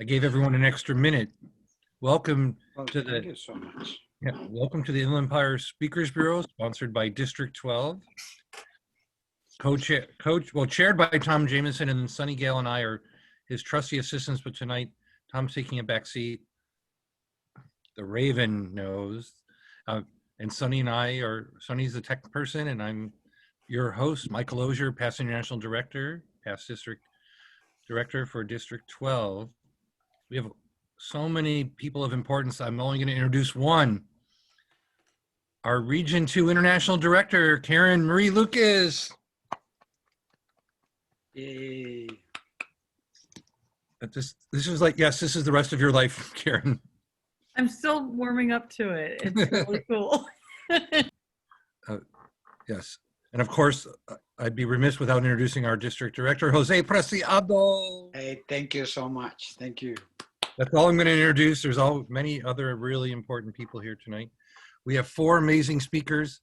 I gave everyone an extra minute. Welcome Well, to thank you so much. welcome to the Inland Empire Speakers Bureau, sponsored by District 12. Chaired by Tom Jameson, and Suni, Gayle, and I are his trusty assistants, but tonight Tom's taking a back seat. The Raven knows. And Suni and I Suni's the tech person, and I'm your host, Michael Ozier, past international director, past district director for District 12. We have so many people of importance. I'm only going to introduce one. Our Region 2 International Director, Karen Marie Lucas. Yay. This is like, yes, this is the rest of your life, Karen. I'm still warming up to it. It's really cool. Yes. And of course, I'd be remiss without introducing our district director, Jose Preciado. Hey, thank you so much. Thank you. That's all I'm going to introduce. There's many other really important people here tonight. We have 4 amazing speakers.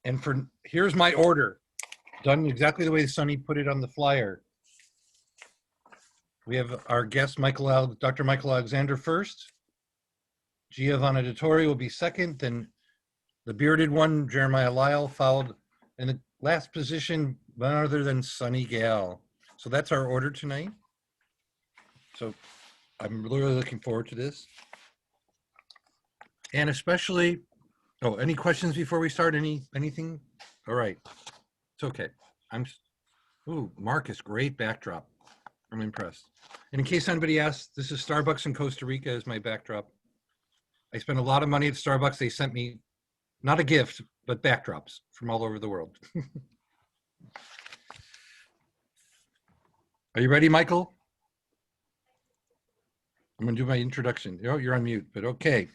And here's my order, done exactly the way Suni put it on the flyer. We have our guest, Dr. Michael Alexander first. Giovanna Dottore will be second. Then the bearded one, Jeremyha Lyle, followed in the last position, none other than Suni Gayle. So that's our order tonight. So I'm really looking forward to this. And especially, any questions before we start? Anything? All right. It's okay. Marcus, great backdrop. I'm impressed. And in case anybody asks, this is Starbucks in Costa Rica as my backdrop. I spent a lot of money at Starbucks. They sent me not a gift, but backdrops from all over the world. Are you ready, Michael? I'm going to do my introduction. You're on mute, but okay.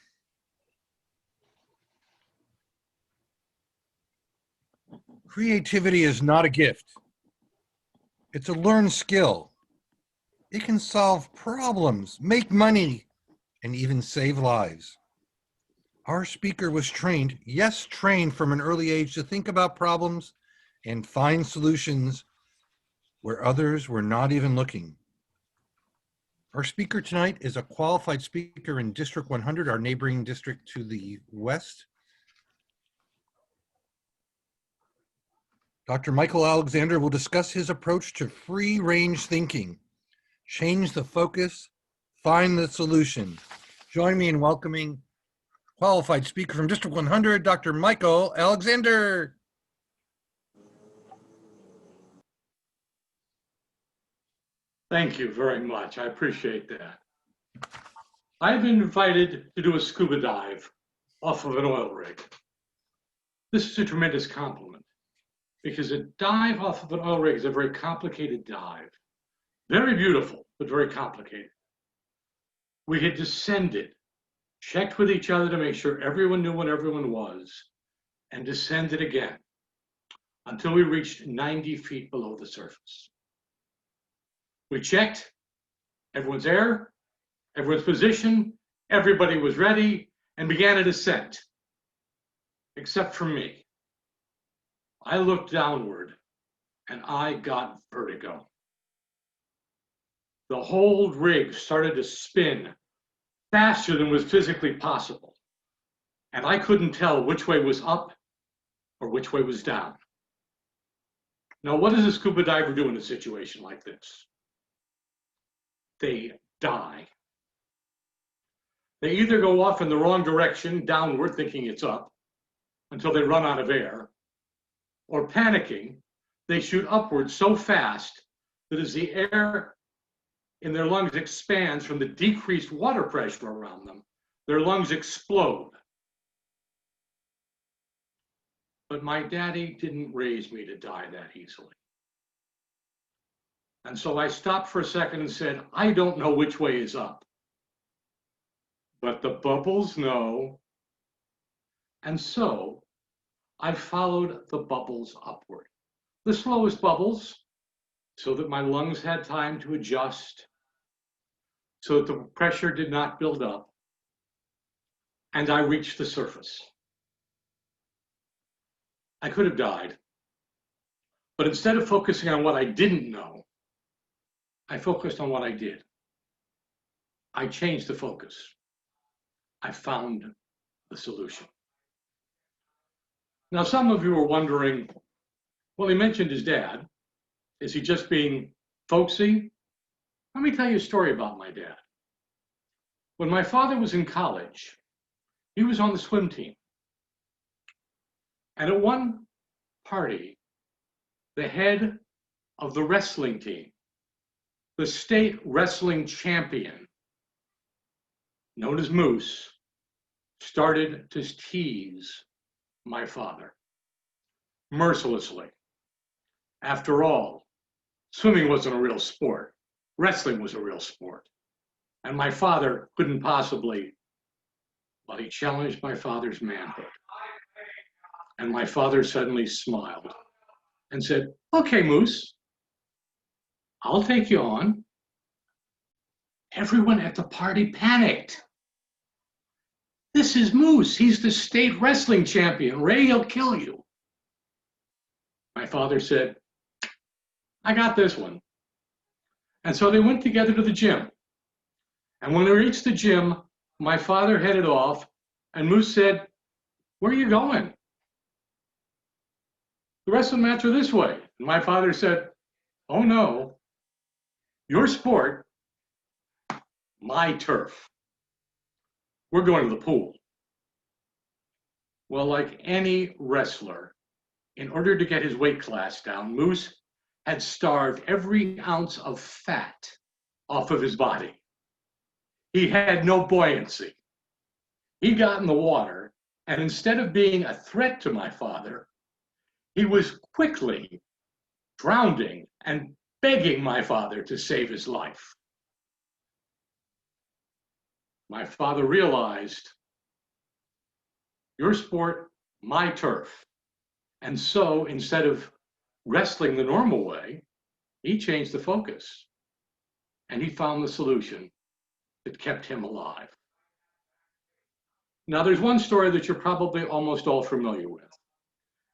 Creativity is not a gift. It's a learned skill. It can solve problems, make money, and even save lives. Our speaker was trained from an early age to think about problems and find solutions where others were not even looking. Our speaker tonight is a qualified speaker in District 100, our neighboring district to the west. Dr. Michael Alexander will discuss his approach to free-range thinking. Change the focus, find the solution. Join me in welcoming qualified speaker from District 100, Dr. Michael Alexander. Thank you very much. I appreciate that. I've been invited to do a scuba dive off of an oil rig. This is a tremendous compliment because a dive off of an oil rig is a very complicated dive. Very beautiful, but very complicated. We had descended, checked with each other to make sure everyone knew what everyone was, and descended again until we reached 90 feet below the surface. We checked, everyone's there, everyone's position, everybody was ready, and began a descent, except for me. I looked downward, and I got vertigo. The whole rig started to spin faster than was physically possible, and I couldn't tell which way was up or which way was down. Now, what does a scuba diver do in a situation like this? They die. They either go off in the wrong direction, downward, thinking it's up, until they run out of air, or panicking, they shoot upward so fast that as the air in their lungs expands from the decreased water pressure around them, their lungs explode. But my daddy didn't raise me to die that easily. And so I stopped for a second and said, I don't know which way is up, but the bubbles know. And so I followed the bubbles upward, the slowest bubbles, so that my lungs had time to adjust, so that the pressure did not build up, and I reached the surface. I could have died, but instead of focusing on what I didn't know, I focused on what I did. I changed the focus. I found the solution. Now, some of you are wondering, well, he mentioned his dad. Is he just being folksy? Let me tell you a story about my dad. When my father was in college, he was on the swim team. And at one party, the head of the wrestling team, the state wrestling champion, known as Moose, started to tease my father mercilessly. After all, swimming wasn't a real sport. Wrestling was a real sport. And my father couldn't possibly, but he challenged my father's manhood. And my father suddenly smiled and said, "Okay, Moose, I'll take you on." Everyone at the party panicked. "This is Moose. He's the state wrestling champion. Ray, he'll kill you." My father said, "I got this one." And so they went together to the gym. And when they reached the gym, my father headed off, and Moose said, "Where are you going?" "The wrestling mats are this way." And my father said, "Oh no, your sport, my turf. We're going to the pool." Well, like any wrestler, in order to get his weight class down, Moose had starved every ounce of fat off of his body. He had no buoyancy. He got in the water, and instead of being a threat to my father, he was quickly drowning and begging my father to save his life. My father realized, your sport, my turf. And so instead of wrestling the normal way, he changed the focus. And he found the solution that kept him alive. Now, there's one story that you're probably almost all familiar with,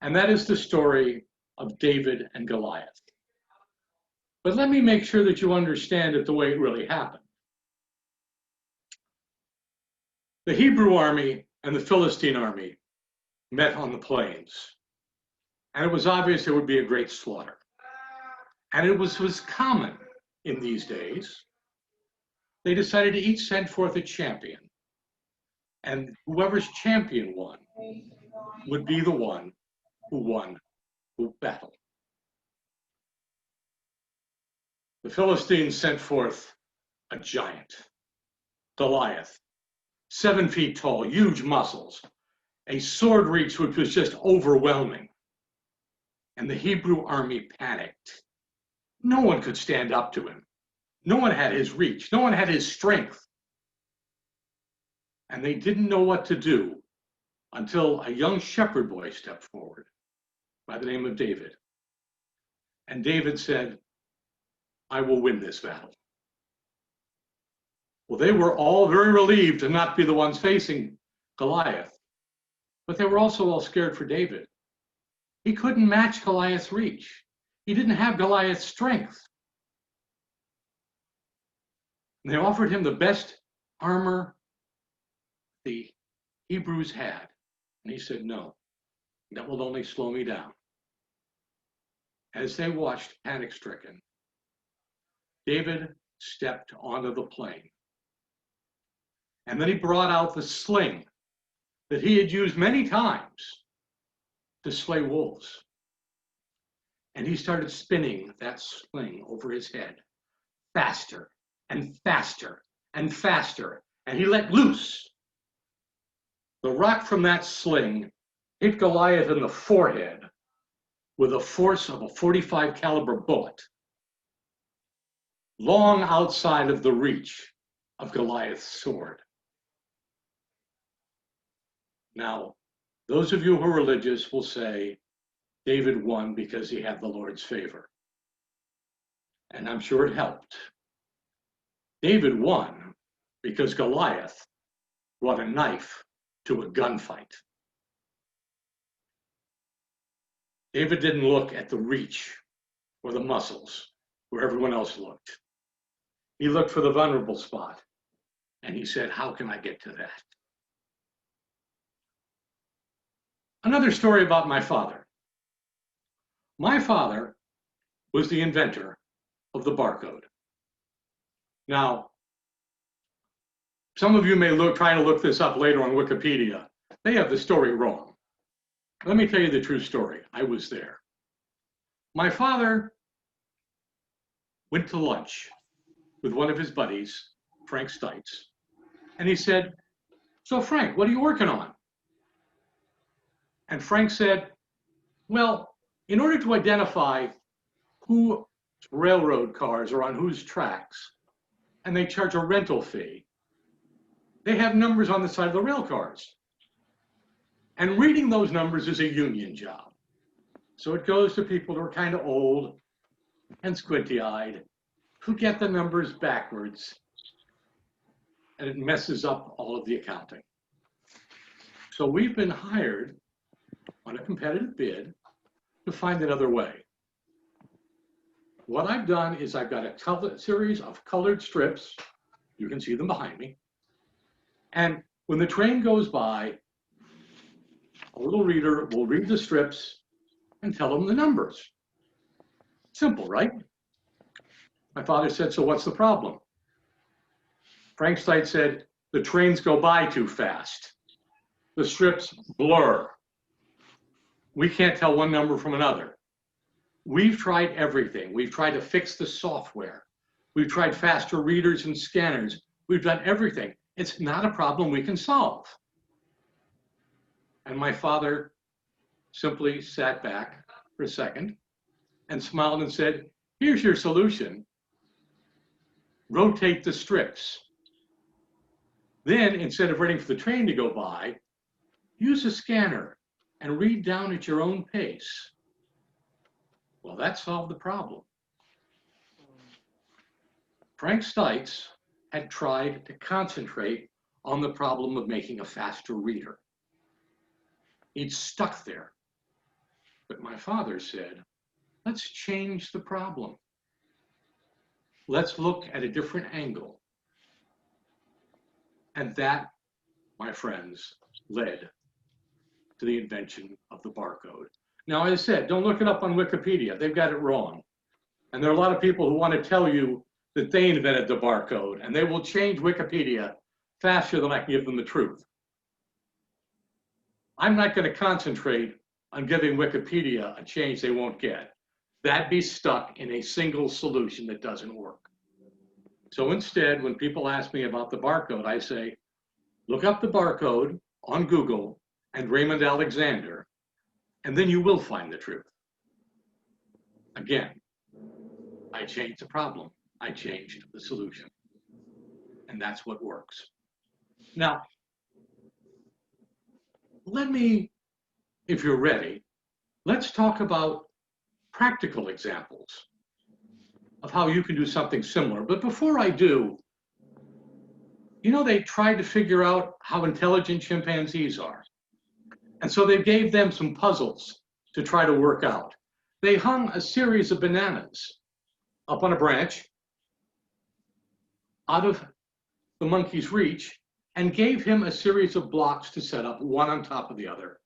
and that is the story of David and Goliath. But let me make sure that you understand it the way it really happened. The Hebrew army and the Philistine army met on the plains, and it was obvious there would be a great slaughter. And it was common in these days. They decided to each send forth a champion, and whoever's champion won would be the one who won the battle. The Philistines sent forth a giant, Goliath, 7 feet tall, huge muscles, a sword reach which was just overwhelming. And the Hebrew army panicked. No one could stand up to him. No one had his reach. No one had his strength. And they didn't know what to do until a young shepherd boy stepped forward by the name of David. And David said, "I will win this battle." Well, they were all very relieved to not be the ones facing Goliath, but they were also all scared for David. He couldn't match Goliath's reach. He didn't have Goliath's strength. And they offered him the best armor the Hebrews had. And he said, "No, that will only slow me down." As they watched, panic-stricken, David stepped onto the plain. And then he brought out the sling that he had used many times to slay wolves. And he started spinning that sling over his head, faster and faster and faster. And he let loose. The rock from that sling hit Goliath in the forehead with the force of a .45 caliber bullet, long outside of the reach of Goliath's sword. Now, those of you who are religious will say David won because he had the Lord's favor. And I'm sure it helped. David won because Goliath brought a knife to a gunfight. David didn't look at the reach or the muscles where everyone else looked. He looked for the vulnerable spot, And he said, how can I get to that? Another story about my father. My father was the inventor of the barcode. Now, some of you may try to look this up later on Wikipedia. They have the story wrong. Let me tell you the true story. I was there. My father went to lunch with one of his buddies, Frank Stites, and he said, so Frank, what are you working on? And Frank said, well, in order to identify whose railroad cars are on whose tracks, and they charge a rental fee, they have numbers on the side of the rail cars. And reading those numbers is a union job. So it goes to people who are kind of old and squinty-eyed, who get the numbers backwards, and it messes up all of the accounting. So we've been hired on a competitive bid to find another way. What I've done is I've got a series of colored strips. You can see them behind me. And when the train goes by, a little reader will read the strips and tell them the numbers. Simple, right? My father said, so what's the problem? Frank Stites said, the trains go by too fast. The strips blur. We can't tell one number from another. We've tried everything. We've tried to fix the software. We've tried faster readers and scanners. We've done everything. It's not a problem we can solve. And my father simply sat back for a second and smiled and said, here's your solution. Rotate the strips. Then, instead of waiting for the train to go by, use a scanner and read down at your own pace. Well, that solved the problem. Frank Stites had tried to concentrate on the problem of making a faster reader. He'd stuck there. But my father said, let's change the problem. Let's look at a different angle. And that, my friends, led to the invention of the barcode. Now, as I said, don't look it up on Wikipedia. They've got it wrong. And there are a lot of people who want to tell you that they invented the barcode, and they will change Wikipedia faster than I can give them the truth. I'm not going to concentrate on giving Wikipedia a change they won't get. That'd be stuck in a single solution that doesn't work. So instead, when people ask me about the barcode, I say, look up the barcode on Google and Raymond Alexander, and then you will find the truth. Again, I changed the problem. I changed the solution. And that's what works. Now, let me, if you're ready, let's talk about practical examples of how you can do something similar. But before I do, you know, they tried to figure out how intelligent chimpanzees are. And so they gave them some puzzles to try to work out. They hung a series of bananas up on a branch out of the monkey's reach and gave him a series of blocks to set up, one on top of the other,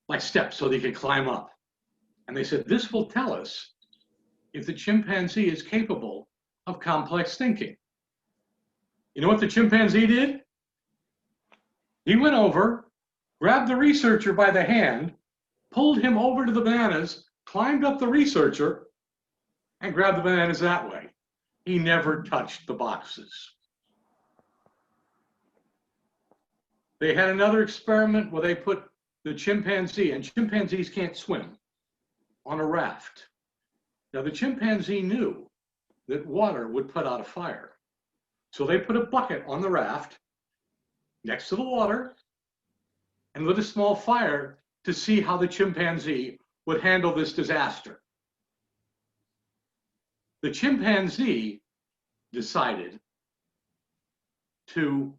like steps so they could climb up. And they said, this will tell us if the chimpanzee is capable of complex thinking. You know what the chimpanzee did? He went over, grabbed the researcher by the hand, pulled him over to the bananas, climbed up the researcher, and grabbed the bananas that way. He never touched the boxes. They had another experiment where they put the chimpanzee, and chimpanzees can't swim, on a raft. Now the chimpanzee knew that water would put out a fire. So they put a bucket on the raft next to the water and lit a small fire to see how the chimpanzee would handle this disaster. The chimpanzee decided to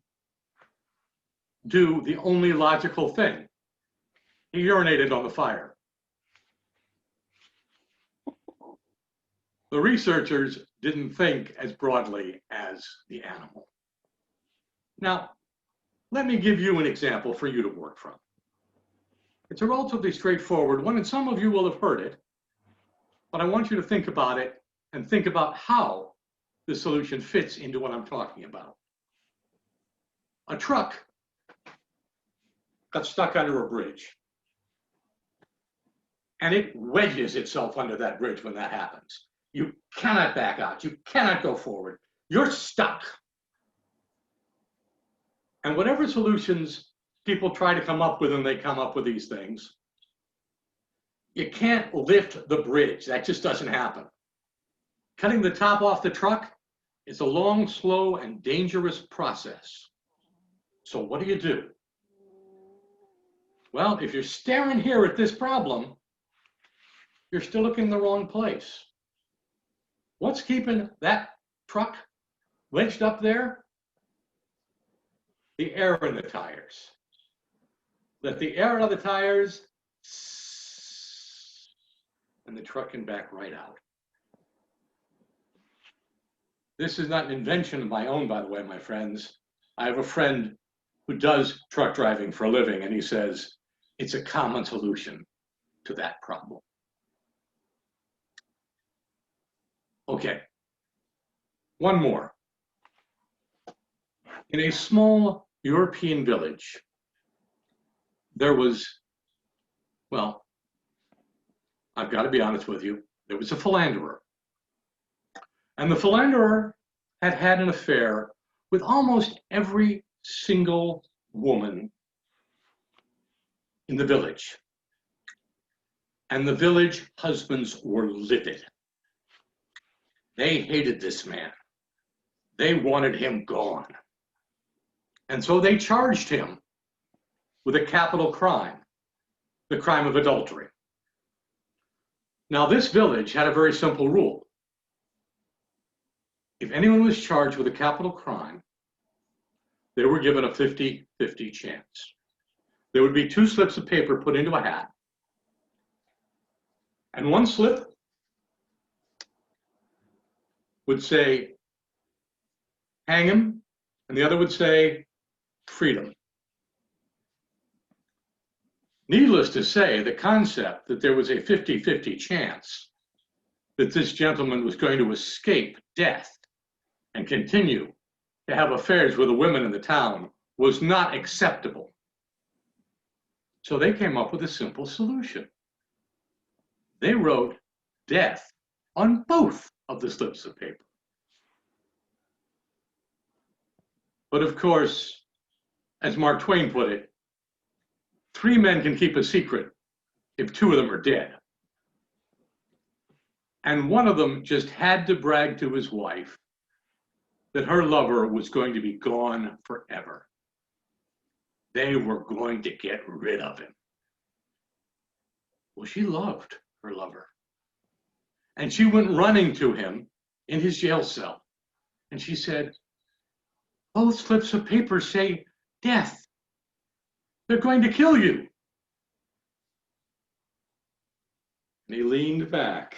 do the only logical thing. He urinated on the fire. The researchers didn't think as broadly as the animal. Now, let me give you an example for you to work from. It's a relatively straightforward one, and some of you will have heard it, but I want you to think about it and think about how the solution fits into what I'm talking about. A truck got stuck under a bridge, and it wedges itself under that bridge when that happens. You cannot back out. You cannot go forward. You're stuck. And whatever solutions people try to come up with, and they come up with these things, you can't lift the bridge. That just doesn't happen. Cutting the top off the truck is a long, slow, and dangerous process. So what do? Well, if you're staring here at this problem, you're still looking in the wrong place. What's keeping that truck wedged up there? The air in the tires. Let the air out of the tires, and the truck can back right out. This is not an invention of my own, by the way, my friends. I have a friend who does truck driving for a living, and he says it's a common solution to that problem. Okay, one more. In a small European village, there was, well, I've got to be honest with you, there was a philanderer. And the philanderer had had an affair with almost every single woman in the village. And the village husbands were livid. They hated this man. They wanted him gone. And so they charged him with a capital crime, the crime of adultery. Now, this village had a very simple rule. If anyone was charged with a capital crime, they were given a 50-50 chance. There would be 2 slips of paper put into a hat, and one slip would say, hang him, and the other would say, freedom. Needless to say, the concept that there was a 50-50 chance that this gentleman was going to escape death and continue to have affairs with the women in the town was not acceptable. So they came up with a simple solution. They wrote death on both of the slips of paper. But of course, as Mark Twain put it, 3 men can keep a secret if 2 of them are dead. And one of them just had to brag to his wife that her lover was going to be gone forever. They were going to get rid of him. Well, she loved her lover. And she went running to him in his jail cell. And she said, both slips of paper say death. They're going to kill you. And he leaned back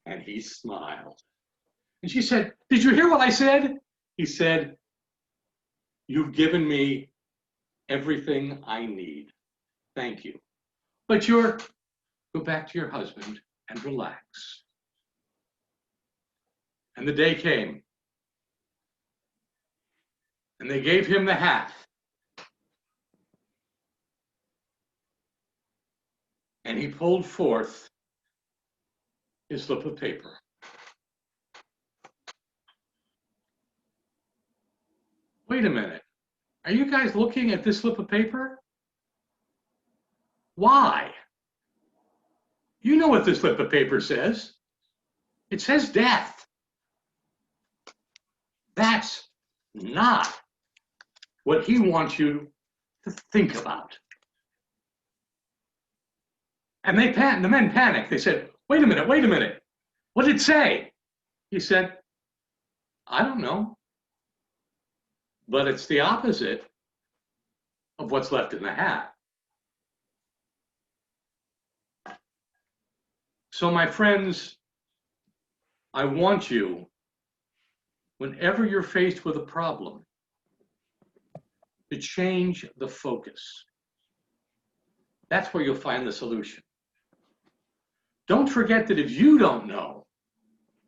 and he smiled. And she said, did you hear what I said? He said, you've given me everything I need. Thank you. But go back to your husband and relax. And the day came. And they gave him the hat. And he pulled forth his slip of paper. Wait a minute. Are you guys looking at this slip of paper? Why? You know what this slip of paper says. It says death. That's not what he wants you to think about. And the men panicked. They said, wait a minute. What did it say? He said, I don't know. But it's the opposite of what's left in the hat. So my friends, I want you, whenever you're faced with a problem, to change the focus. That's where you'll find the solution. Don't forget that if you don't know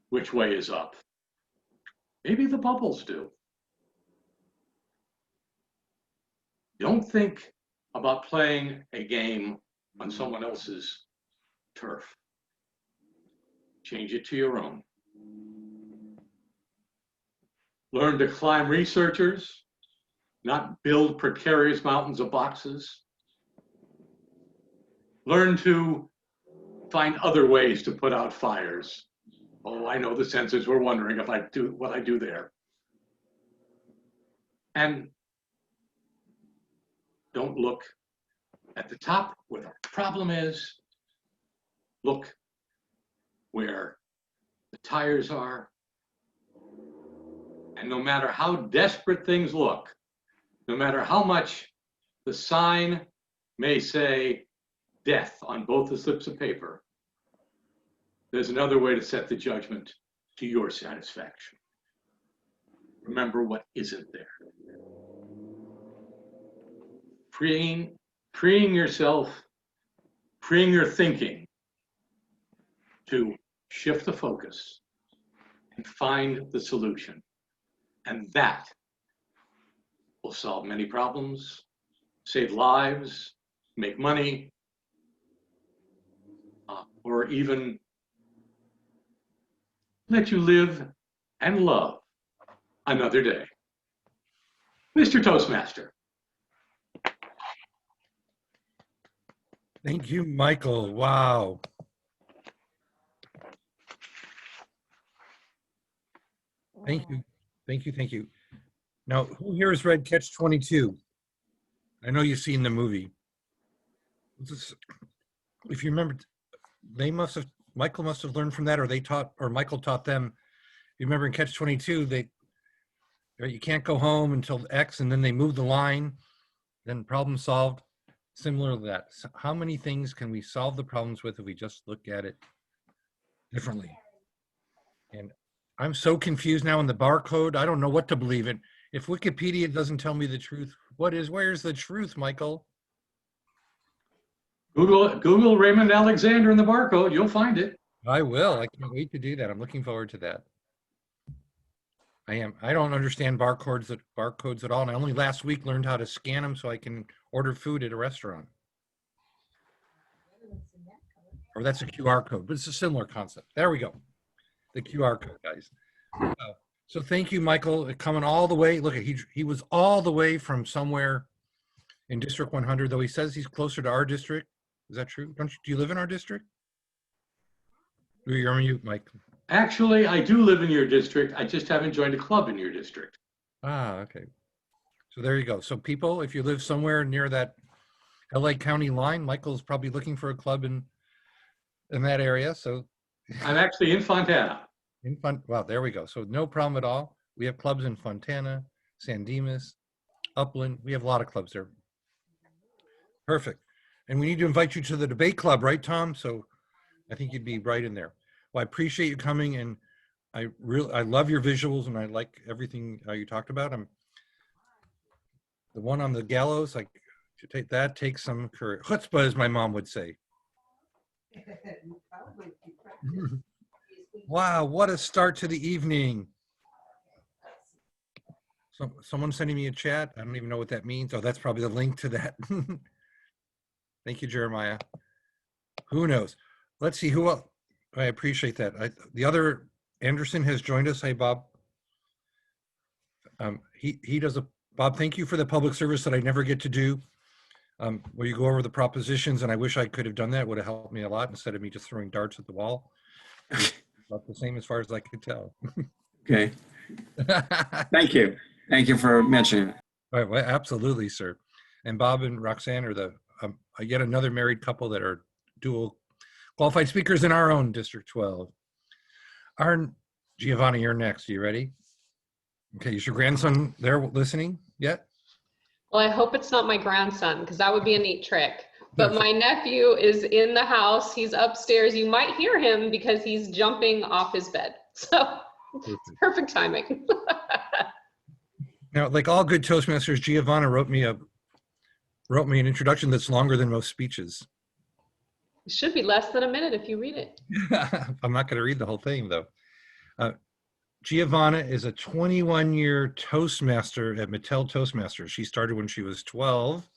which way is up, maybe the bubbles do. Don't think about playing a game on someone else's turf. Change it to your own. Learn to climb researchers, not build precarious mountains of boxes. Learn to find other ways to put out fires. Oh, I know the censors were wondering if I do what I do there. And don't look at the top where the problem is. Look where the tires are. And no matter how desperate things look, no matter how much the sign may say death on both the slips of paper, there's another way to set the judgment to your satisfaction. Remember what isn't there. Freeing yourself, freeing your thinking to shift the focus and find the solution. And that will solve many problems, save lives, make money, or even let you live and love another day. Mr. Toastmaster. Thank you, Michael. Wow. Thank you. Thank you. Thank you. Now, who here has read Catch-22? I know you've seen the movie. If you remember, Michael must have learned from that, or Michael taught them. You remember in Catch-22, you can't go home until X, and then they move the line, then problem solved. Similar to that. So how many things can we solve the problems with if we just look at it differently? And I'm so confused now in the barcode. I don't know what to believe in. If Wikipedia doesn't tell me the truth, where's the truth, Michael? Google Raymond Alexander in the barcode, you'll find it. I will. I can't wait to do that. I'm looking forward to that. I am. I don't understand barcodes at all. And I only last week learned how to scan them so I can order food at a restaurant. Or that's a QR code, but it's a similar concept. There we go. The QR code, guys. So thank you, Michael, coming all the way. Look, he was all the way from somewhere in District 100, though he says he's closer to our district. Is that true? Do you live in our district? You're on mute, Mike. Actually, I do live in your district. I just haven't joined a club in your district. Ah, okay. So there you go. So people, if you live somewhere near that LA County line, Michael's probably looking for a club in that area. So I'm actually in Fontana. Wow, there we go. So no problem at all. We have clubs in Fontana, San Dimas, Upland. We have a lot of clubs there. Perfect. And we need to invite you to the debate club, right, Tom? So I think you'd be right in there. Well, I appreciate you coming, and I love your visuals, and I like everything you talked about. The one on the gallows, like to take some courage. Chutzpah, as my mom would say. Wow, what a start to the evening. Someone sending me a chat. I don't even know what that means. Oh, that's probably the link to that. Thank you, Jeremiah. Who knows? Let's see who else. I appreciate that. The other Anderson has joined us. Hey, Bob. He does Bob, thank you for the public service that I never get to do. Where you go over the propositions, and I wish I could have done that. It would have helped me a lot instead of me just throwing darts at the wall. About the same as far as I could tell. Okay. Thank you. Thank you for mentioning it. Right, well, absolutely, sir. And Bob and Roxanne are the yet another married couple that are dual qualified speakers in our own District 12. Giovanna, you're next. Are you ready? Okay, is your grandson there listening yet? Well, I hope it's not my grandson, because that would be a neat trick. But my nephew is in the house. He's upstairs. You might hear him because he's jumping off his bed. So it's perfect timing. Now, like all good Toastmasters, Giovanna wrote me an introduction that's longer than most speeches. It should be less than a minute if you read it. I'm not going to read the whole thing, though. Giovanna is a 21-year Toastmaster at Mattel Toastmasters. She started when she was 12.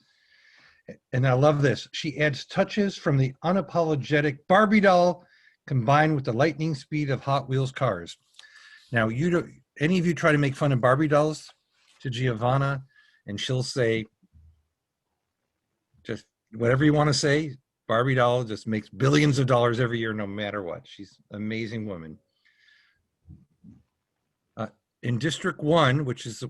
And I love this. She adds touches from the unapologetic Barbie doll combined with the lightning speed of Hot Wheels cars. Now, any of you try to make fun of Barbie dolls to Giovanna, and she'll say, just whatever you want to say, Barbie doll just makes billions of dollars every year, no matter what. She's an amazing woman. In District 1, which is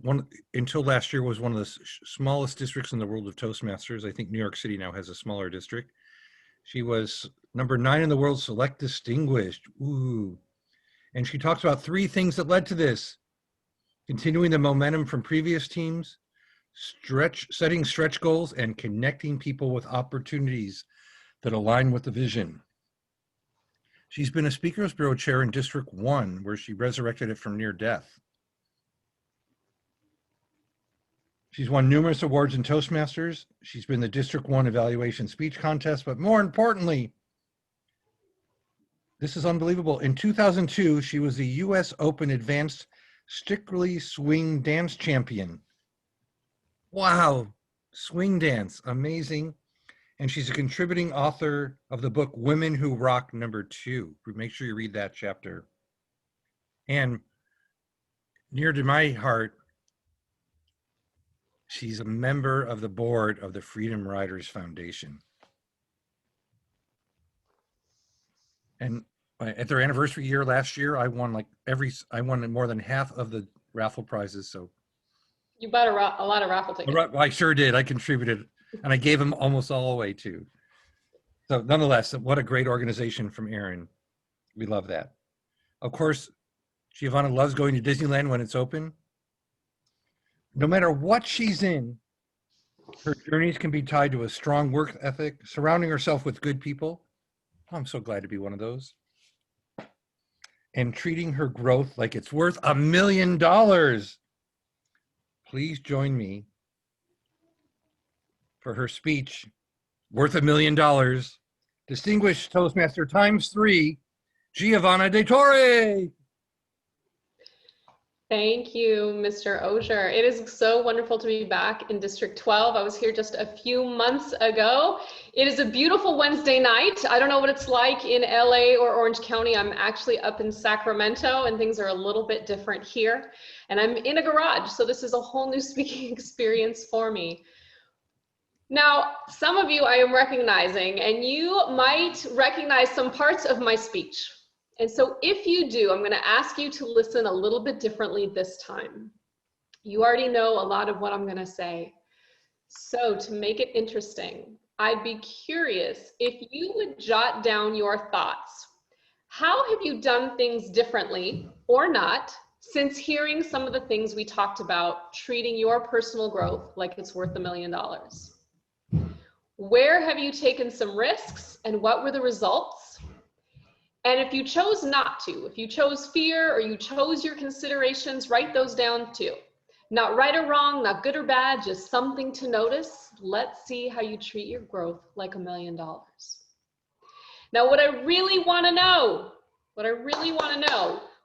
until last year was one of the smallest districts in the world of Toastmasters. I think New York City now has a smaller district. She was number 9 in the world, select distinguished. Ooh. And she talks about 3 things that led to this: continuing the momentum from previous teams, setting stretch goals, and connecting people with opportunities that align with the vision. She's been a Speakers Bureau chair in District 1, where she resurrected it from near death. She's won numerous awards in Toastmasters. She's been the District 1 Evaluation Speech Contest, but more importantly, this is unbelievable. In 2002, she was the US Open Advanced Strictly Swing Dance Champion. Wow, swing dance, amazing. And she's a contributing author of the book Women Who Rock #2. Make sure you read that chapter. And near to my heart, she's a member of the board of the Freedom Riders Foundation. And at their anniversary year last year, I won more than half of the raffle prizes. So You bought a lot of raffle tickets. I sure did. I contributed, and I gave them almost all away too. So nonetheless, what a great organization from Aaron. We love that. Of course, Giovanna loves going to Disneyland when it's open. No matter what she's in, her journeys can be tied to a strong work ethic, surrounding herself with good people. I'm so glad to be one of those. And treating her growth like it's worth $1 million. Please join me for her speech, worth $1 million. Distinguished Toastmaster ×3, Giovanna Dottore. Thank you, Mr. Osier. It is so wonderful to be back in District 12. I was here just a few months ago. It is a beautiful Wednesday night. I don't know what it's like in LA or Orange County. I'm actually up in Sacramento, and things are a little bit different here. And I'm in a garage, so this is a whole new speaking experience for me. Now, some of you I am recognizing, and you might recognize some parts of my speech. And so if you do, I'm going to ask you to listen a little bit differently this time. You already know a lot of what I'm going to say. So to make it interesting, I'd be curious if you would jot down your thoughts. How have you done things differently or not since hearing some of the things we talked about, treating your personal growth like it's worth $1 million? Where have you taken some risks and what were the results? And if you chose not to, if you chose fear or you chose your considerations, write those down too. Not right or wrong, not good or bad, just something to notice. Let's see how you treat your growth like $1 million. Now, what I really want to know,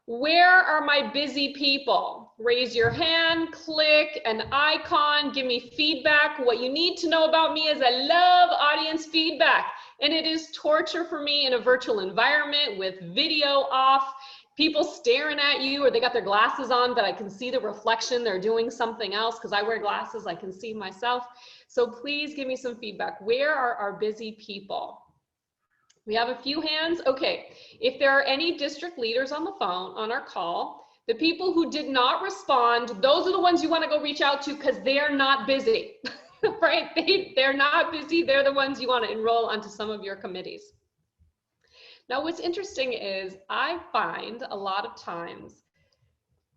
where are my busy people? Raise your hand, click an icon, give me feedback. What you need to know about me is I love audience feedback. And it is torture for me in a virtual environment with video off, people staring at you, or they got their glasses on, but I can see the reflection. They're doing something else because I wear glasses. I can see myself. So please give me some feedback. Where are our busy people? We have a few hands. Okay. If there are any district leaders on the phone, on our call, the people who did not respond, those are the ones you want to go reach out to because they are not busy. Right? They're not busy. They're the ones you want to enroll onto some of your committees. Now, what's interesting is I find a lot of times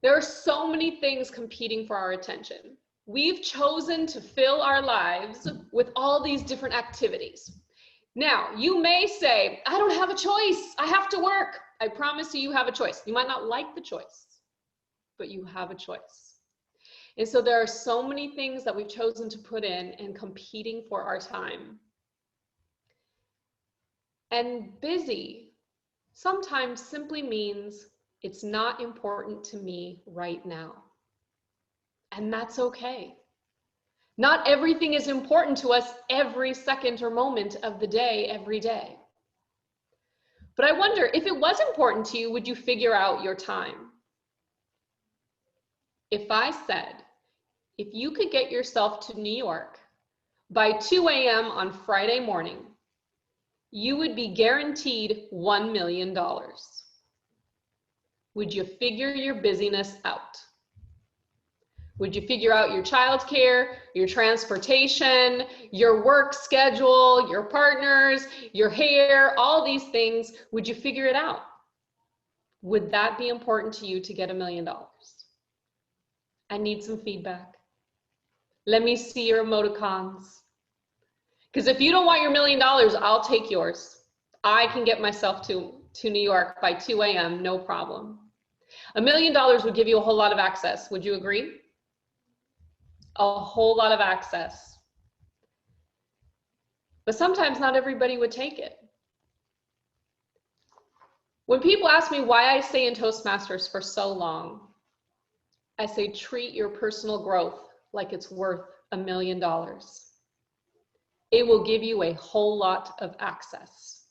there are so many things competing for our attention. We've chosen to fill our lives with all these different activities. Now, you may say, I don't have a choice. I have to work. I promise you, you have a choice. You might not like the choice, but you have a choice. And so there are so many things that we've chosen to put in and competing for our time. And busy sometimes simply means it's not important to me right now. And that's okay. Not everything is important to us every second or moment of the day, every day. But I wonder, if it was important to you, would you figure out your time? If I said, if you could get yourself to New York by 2 a.m. on Friday morning, you would be guaranteed $1 million. Would you figure your busyness out? Would you figure out your childcare, your transportation, your work schedule, your partners, your hair, all these things? Would you figure it out? Would that be important to you to get $1 million? I need some feedback. Let me see your emoticons. Because if you don't want your $1 million, I'll take yours. I can get myself to New York by 2 a.m., no problem. $1 million would give you a whole lot of access. Would you agree? A whole lot of access. But sometimes not everybody would take it. When people ask me why I stay in Toastmasters for so long, I say treat your personal growth like it's worth $1 million. It will give you a whole lot of access.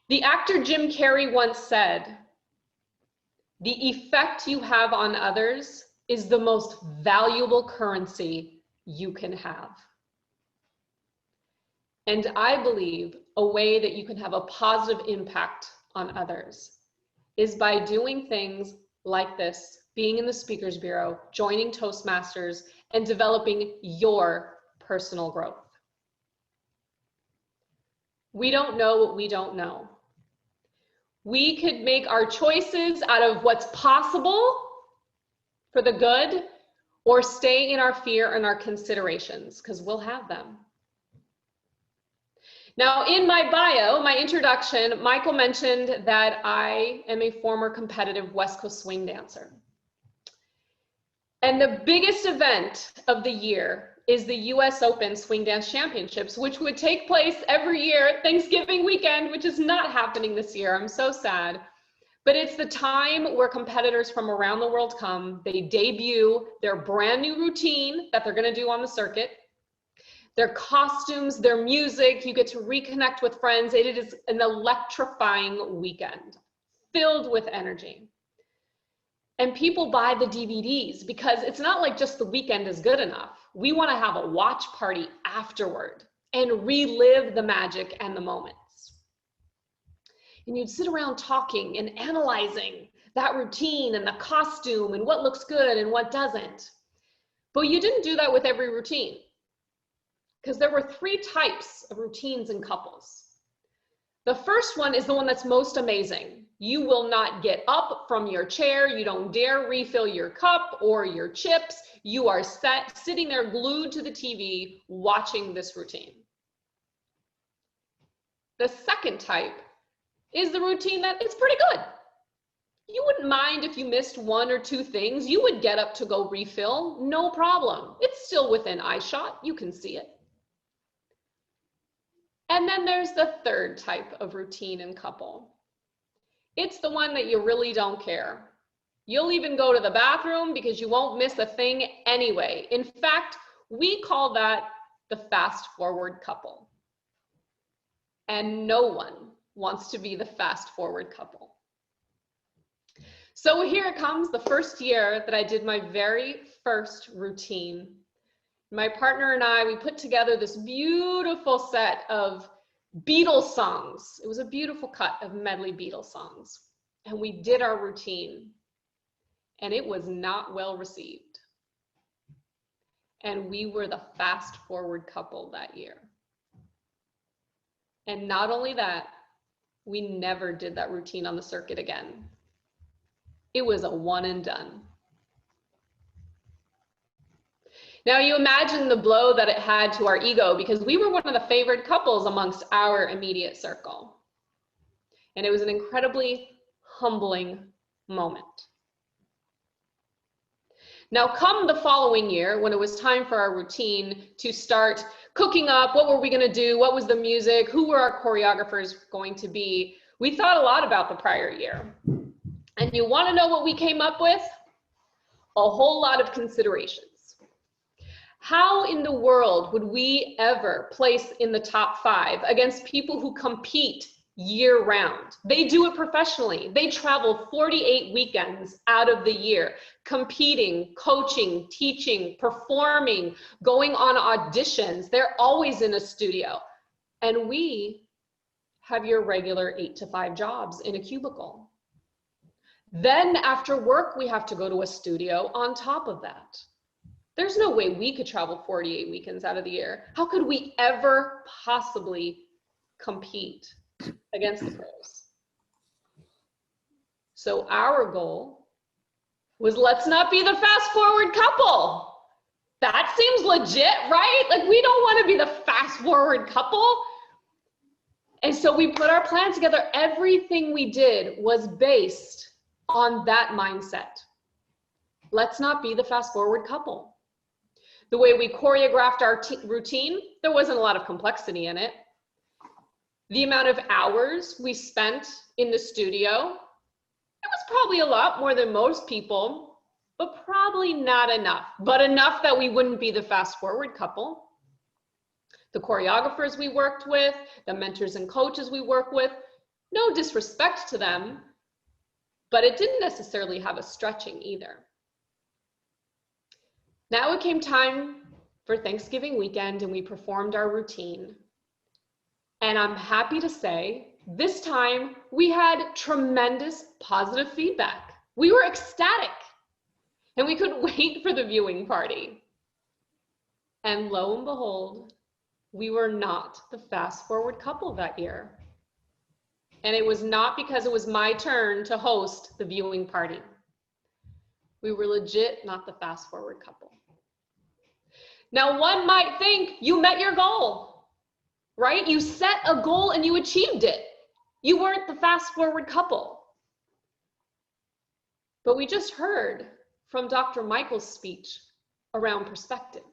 The actor Jim Carrey once said, "The effect you have on others is the most valuable currency you can have." And I believe a way that you can have a positive impact on others is by doing things like this, being in the Speakers Bureau, joining Toastmasters, and developing your personal growth. We don't know what we don't know. We could make our choices out of what's possible for the good, or stay in our fear and our considerations, because we'll have them. Now, in my bio, my introduction, Michael mentioned that I am a former competitive West Coast swing dancer. And the biggest event of the year is the US Open Swing Dance Championships, which would take place every year at Thanksgiving weekend, which is not happening this year. I'm so sad. But it's the time where competitors from around the world come, they debut their brand new routine that they're gonna do on the circuit, their costumes, their music, you get to reconnect with friends. It is an electrifying weekend filled with energy. And people buy the DVDs because it's not like just the weekend is good enough. We want to have a watch party afterward and relive the magic and the moments. And you'd sit around talking and analyzing that routine and the costume and what looks good and what doesn't. But you didn't do that with every routine, because there were 3 types of routines in couples. The first one is the one that's most amazing. You will not get up from your chair. You don't dare refill your cup or your chips. You are sitting there glued to the TV watching this routine. The second type is the routine that it's pretty good. You wouldn't mind if you missed 1 or 2 things. You would get up to go refill, no problem. It's still within eye shot. You can see it. And then there's the third type of routine in couple. It's the one that you really don't care. You'll even go to the bathroom because you won't miss a thing anyway. In fact, we call that the fast forward couple. And no one wants to be the fast forward couple. So here it comes, the first year that I did my very first routine. My partner and I, we put together this beautiful set of Beatles songs. It was a beautiful cut of medley Beatles songs. And we did our routine. And it was not well received. And we were the fast forward couple that year. And not only that, we never did that routine on the circuit again. It was a one and done. Now you imagine the blow that it had to our ego, because we were one of the favored couples amongst our immediate circle. And it was an incredibly humbling moment. Now, come the following year, when it was time for our routine to start cooking up, what were we going to do? What was the music? Who were our choreographers going to be? We thought a lot about the prior year. And you want to know what we came up with? A whole lot of considerations. How in the world would we ever place in the top 5 against people who compete year round? They do it professionally. They travel 48 weekends out of the year, competing, coaching, teaching, performing, going on auditions. They're always in a studio. And we have your regular 8 to 5 jobs in a cubicle. Then after work, we have to go to a studio on top of that. There's no way we could travel 48 weekends out of the year. How could we ever possibly compete against the pros? So our goal was, let's not be the fast forward couple. That seems legit, right? Like, we don't want to be the fast forward couple. And so we put our plan together. Everything we did was based on that mindset. Let's not be the fast forward couple. The way we choreographed our routine, there wasn't a lot of complexity in it. The amount of hours we spent in the studio, it was probably a lot more than most people, but probably not enough. But enough that we wouldn't be the fast forward couple. The choreographers we worked with, the mentors and coaches we work with, no disrespect to them, but it didn't necessarily have a stretching either. Now it came time for Thanksgiving weekend and we performed our routine. And I'm happy to say, this time we had tremendous positive feedback. We were ecstatic and we couldn't wait for the viewing party. And lo and behold, we were not the fast forward couple that year. And it was not because it was my turn to host the viewing party. We were legit not the fast forward couple. Now, one might think you met your goal, right? You set a goal and you achieved it. You weren't the fast forward couple. But we just heard from Dr. Michael's speech around perspective.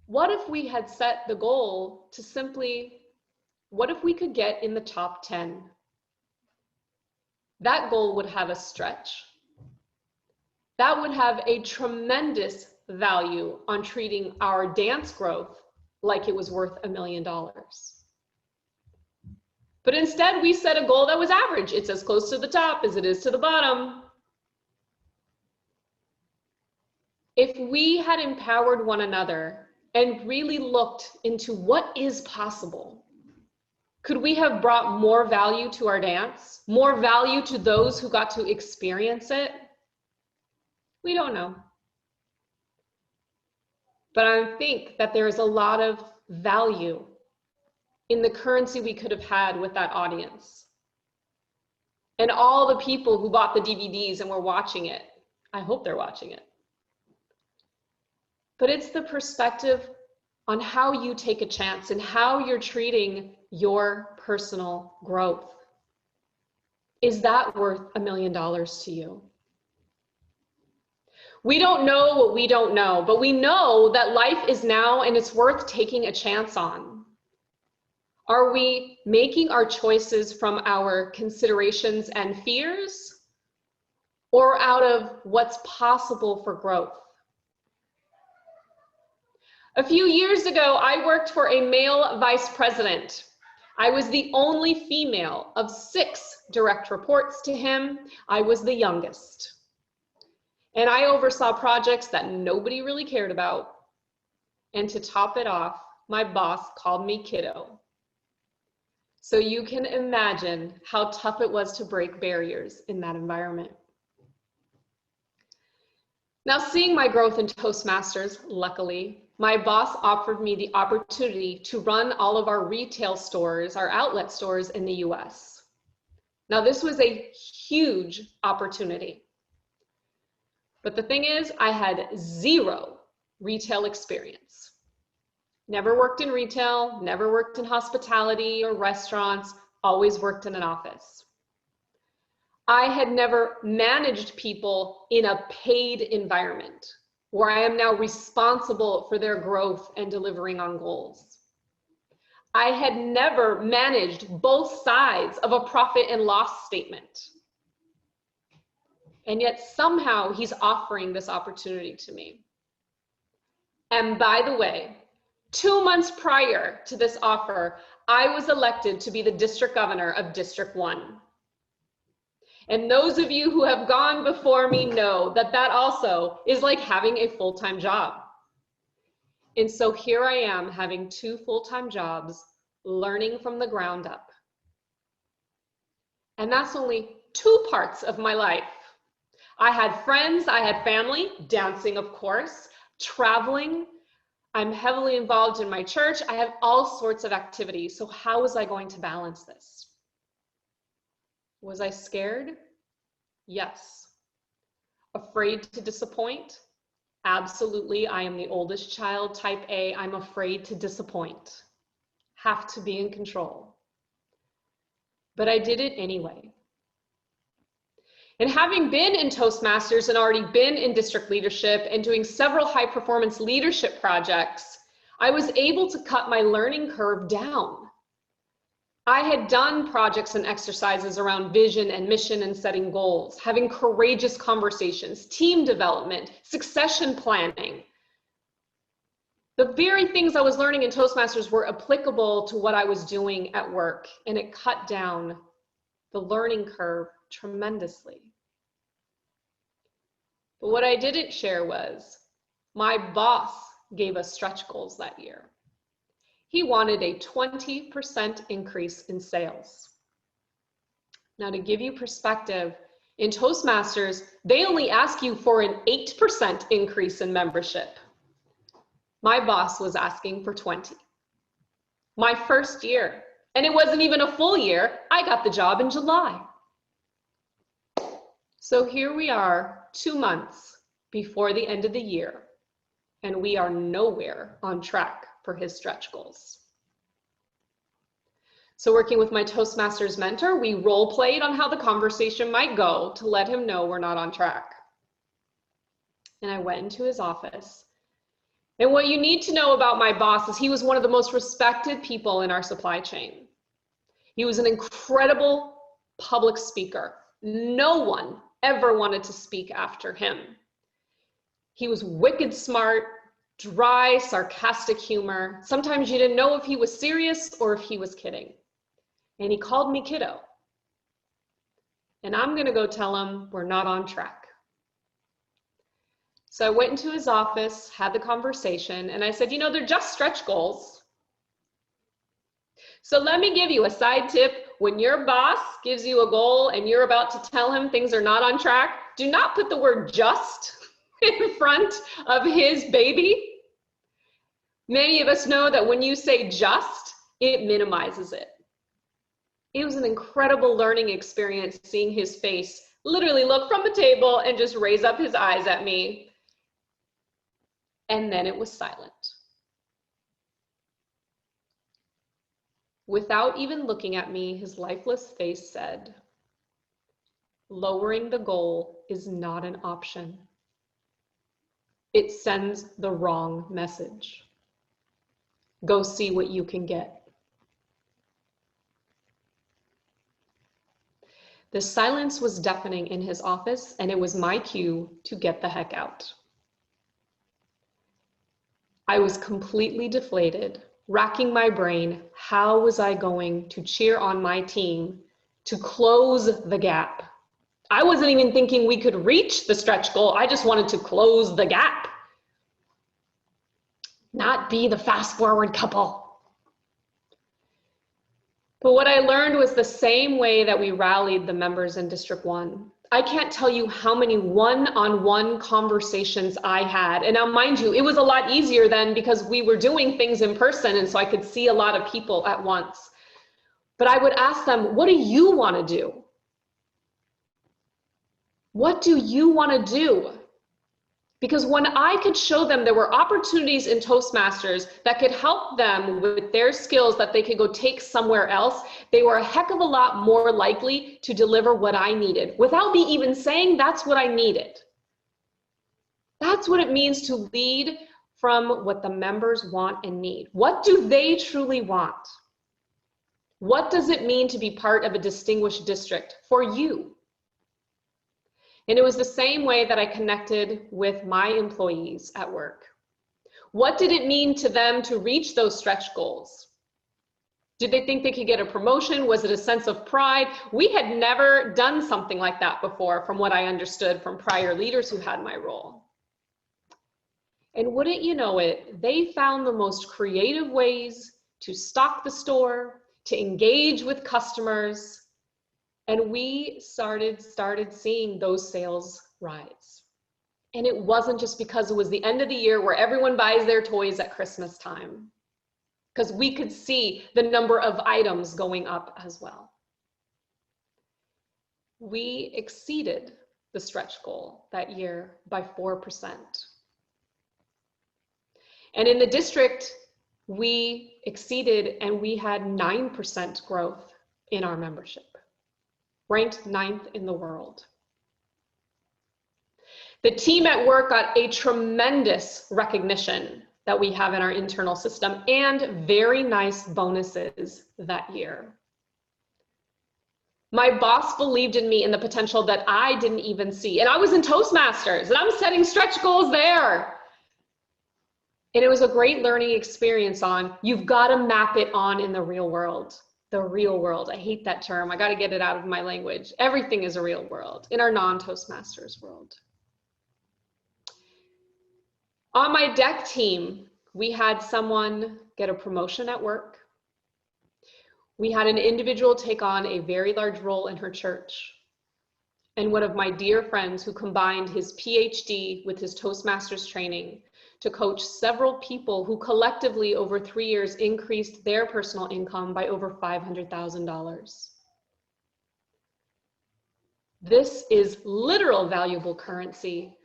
What if we had set the goal to simply, what if we could get in the top 10? That goal would have a stretch. That would have a tremendous value on treating our dance growth like it was worth $1 million. But instead, we set a goal that was average. It's as close to the top as it is to the bottom. If we had empowered one another and really looked into what is possible, could we have brought more value to our dance, more value to those who got to experience it? We don't know. But I think that there is a lot of value in the currency we could have had with that audience. And all the people who bought the DVDs and were watching it. I hope they're watching it. But it's the perspective on how you take a chance and how you're treating your personal growth. Is that worth $1 million to you? We don't know what we don't know, but we know that life is now and it's worth taking a chance on. Are we making our choices from our considerations and fears, or out of what's possible for growth? A few years ago, I worked for a male vice president. I was the only female of 6 direct reports to him. I was the youngest. And I oversaw projects that nobody really cared about. And to top it off, my boss called me kiddo. So you can imagine how tough it was to break barriers in that environment. Now, seeing my growth in Toastmasters, luckily, my boss offered me the opportunity to run all of our retail stores, our outlet stores in the US. Now, this was a huge opportunity. But the thing is, I had 0 retail experience. Never worked in retail, never worked in hospitality or restaurants, always worked in an office. I had never managed people in a paid environment where I am now responsible for their growth and delivering on goals. I had never managed both sides of a profit and loss statement. And yet somehow he's offering this opportunity to me. And by the way, 2 months prior to this offer, I was elected to be the district governor of District 1. And those of you who have gone before me know that that also is like having a full-time job. And so here I am having 2 full-time jobs, learning from the ground up. And that's only 2 parts of my life. I had friends, I had family, dancing, of course, traveling. I'm heavily involved in my church. I have all sorts of activities. So how was I going to balance this? Was I scared? Yes. Afraid to disappoint? Absolutely. I am the oldest child, type A. I'm afraid to disappoint. Have to be in control. But I did it anyway. And having been in Toastmasters and already been in district leadership and doing several high performance leadership projects, I was able to cut my learning curve down. I had done projects and exercises around vision and mission and setting goals, having courageous conversations, team development, succession planning. The very things I was learning in Toastmasters were applicable to what I was doing at work, and it cut down the learning curve tremendously. But what I didn't share was my boss gave us stretch goals that year. He wanted a 20% increase in sales. Now, to give you perspective, in Toastmasters, they only ask you for an 8% increase in membership. My boss was asking for 20. My first year, and it wasn't even a full year, I got the job in July. So here we are, 2 months before the end of the year, and we are nowhere on track for his stretch goals. So working with my Toastmasters mentor, we role played on how the conversation might go to let him know we're not on track. And I went into his office. And what you need to know about my boss is he was one of the most respected people in our supply chain. He was an incredible public speaker. No one ever wanted to speak after him. He was wicked smart, dry, sarcastic humor. Sometimes you didn't know if he was serious or if he was kidding. And he called me kiddo. And I'm gonna go tell him we're not on track. So I went into his office, had the conversation, and I said, you know, they're just stretch goals. So let me give you a side tip. When your boss gives you a goal and you're about to tell him things are not on track, do not put the word just in front of his baby. Many of us know that when you say just, it minimizes it. It was an incredible learning experience seeing his face literally look from the table and just raise up his eyes at me. And then it was silent. Without even looking at me, his lifeless face said, lowering the goal is not an option. It sends the wrong message. Go see what you can get. The silence was deafening in his office, and it was my cue to get the heck out. I was completely deflated, racking my brain. How was I going to cheer on my team to close the gap? I wasn't even thinking we could reach the stretch goal. I just wanted to close the gap. Not be the fast forward couple. But what I learned was the same way that we rallied the members in District 1. I can't tell you how many one-on-one conversations I had. And now mind you, it was a lot easier then because we were doing things in person, and so I could see a lot of people at once. But I would ask them, what do you want to do? What do you want to do? Because when I could show them there were opportunities in Toastmasters that could help them with their skills that they could go take somewhere else, they were a heck of a lot more likely to deliver what I needed without me even saying that's what I needed. That's what it means to lead from what the members want and need. What do they truly want? What does it mean to be part of a distinguished district for you? And it was the same way that I connected with my employees at work. What did it mean to them to reach those stretch goals? Did they think they could get a promotion? Was it a sense of pride? We had never done something like that before, from what I understood from prior leaders who had my role. And wouldn't you know it, they found the most creative ways to stock the store, to engage with customers, and we started seeing those sales rise. And it wasn't just because it was the end of the year where everyone buys their toys at Christmas time, because we could see the number of items going up as well. We exceeded the stretch goal that year by 4%. And in the district, we exceeded and we had 9% growth in our membership, ranked 9th in the world. The team at work got a tremendous recognition that we have in our internal system and very nice bonuses that year. My boss believed in me and the potential that I didn't even see. And I was in Toastmasters and I'm setting stretch goals there. And it was a great learning experience on, you've got to map it on in the real world. The real world. I hate that term. I got to get it out of my language. Everything is a real world in our non-Toastmasters world. On my deck team, we had someone get a promotion at work. We had an individual take on a very large role in her church. And one of my dear friends who combined his PhD with his Toastmasters training to coach several people who collectively over 3 years increased their personal income by over $500,000. This is literal valuable currency,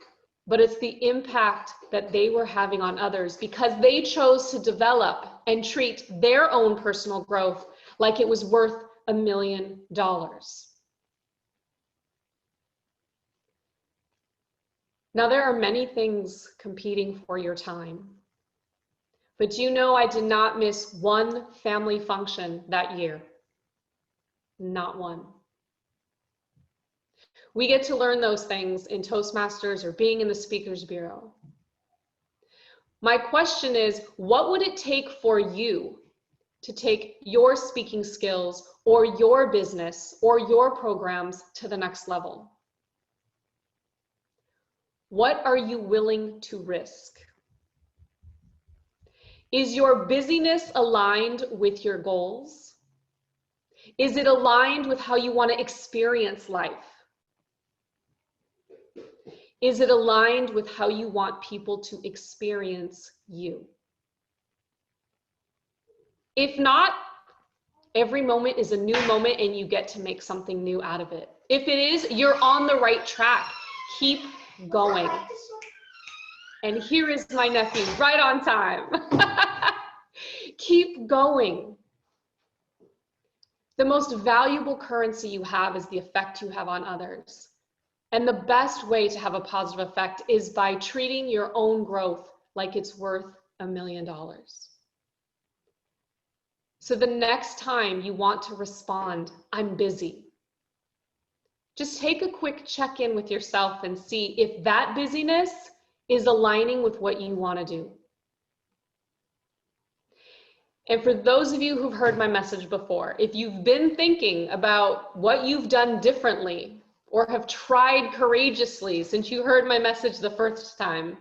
but it's the impact that they were having on others because they chose to develop and treat their own personal growth like it was worth $1 million. Now, there are many things competing for your time, but you know I did not miss one family function that year. Not one. We get to learn those things in Toastmasters or being in the Speakers Bureau. My question is, what would it take for you to take your speaking skills or your business or your programs to the next level? What are you willing to risk? Is your busyness aligned with your goals? Is it aligned with how you want to experience life? Is it aligned with how you want people to experience you? If not, every moment is a new moment and you get to make something new out of it. If it is, you're on the right track. Keep going. And here is my nephew, right on time. Keep going. The most valuable currency you have is the effect you have on others. And the best way to have a positive effect is by treating your own growth like it's worth $1 million. So the next time you want to respond, I'm busy, just take a quick check-in with yourself and see if that busyness is aligning with what you want to do. And for those of you who've heard my message before, if you've been thinking about what you've done differently or have tried courageously since you heard my message the first time,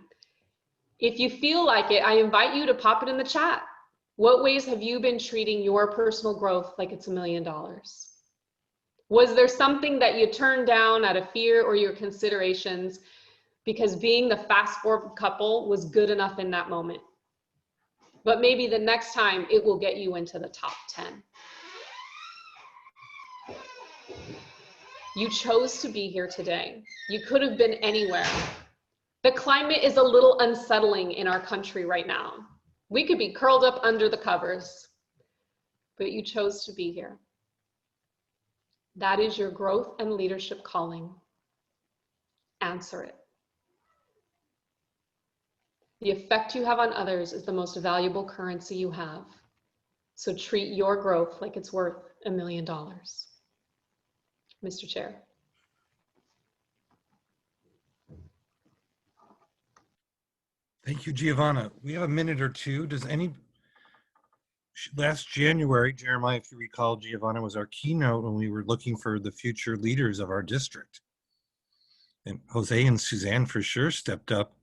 if you feel like it, I invite you to pop it in the chat. What ways have you been treating your personal growth like it's $1 million? Was there something that you turned down out of fear or your considerations because being the fast forward couple was good enough in that moment? But maybe the next time it will get you into the top 10. You chose to be here today. You could have been anywhere. The climate is a little unsettling in our country right now. We could be curled up under the covers, but you chose to be here. That is your growth and leadership calling. Answer it. The effect you have on others is the most valuable currency you have. So treat your growth like it's worth $1 million. Mr. Chair. Thank you, Giovanna. We have a minute or two. Last January, Jeremiah, if you recall, Giovanna was our keynote when we were looking for the future leaders of our district. And Jose and Suzanne for sure stepped up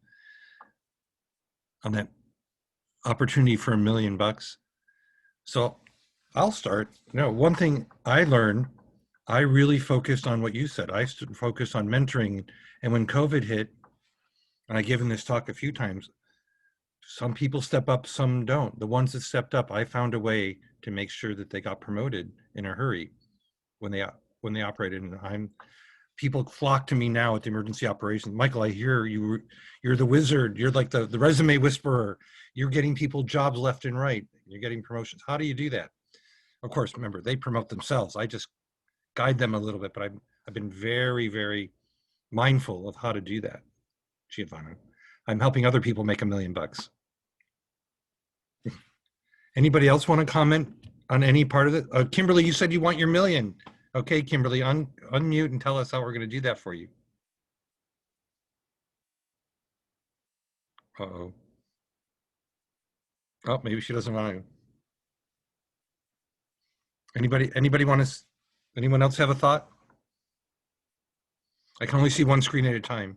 on that opportunity for $1 million. So I'll start. One thing I learned, I really focused on what you said. I focused on mentoring. And when COVID hit, and I've given this talk a few times, some people step up, some don't. The ones that stepped up, I found a way to make sure that they got promoted in a hurry when they operated. And people flock to me now at the emergency operations. Michael, I hear you're the wizard. You're like the resume whisperer. You're getting people jobs left and right. You're getting promotions. How do you do that? Of course, remember, they promote themselves. I just guide them a little bit, but I've been very, very mindful of how to do that, Giovanna. I'm helping other people make $1 million. Anybody else want to comment on any part of it? Kimberly, you said you want your $1 million. Okay, Kimberly, unmute and tell us how we're going to do that for you. Uh-oh. Oh, maybe she doesn't want to. Anyone else have a thought? I can only see one screen at a time.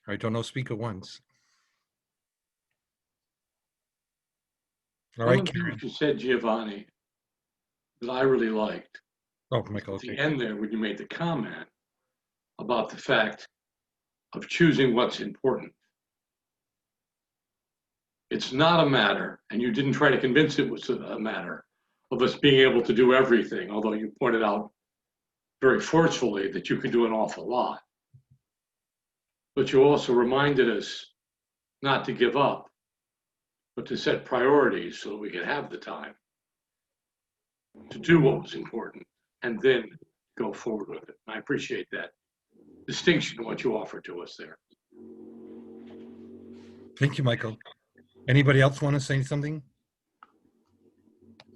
All right, don't know, speak at once. All right, Karen. You said, Giovanni, that I really liked. Oh, Michael, At the okay. end there, when you made the comment about the fact of choosing what's important. It's not a matter, and you didn't try to convince it was a matter of us being able to do everything, although you pointed out very forcefully that you could do an awful lot. But you also reminded us not to give up, but to set priorities so that we could have the time to do what was important and then go forward with it. And I appreciate that distinction in what you offered to us there. Thank you, Michael. Anybody else want to say something?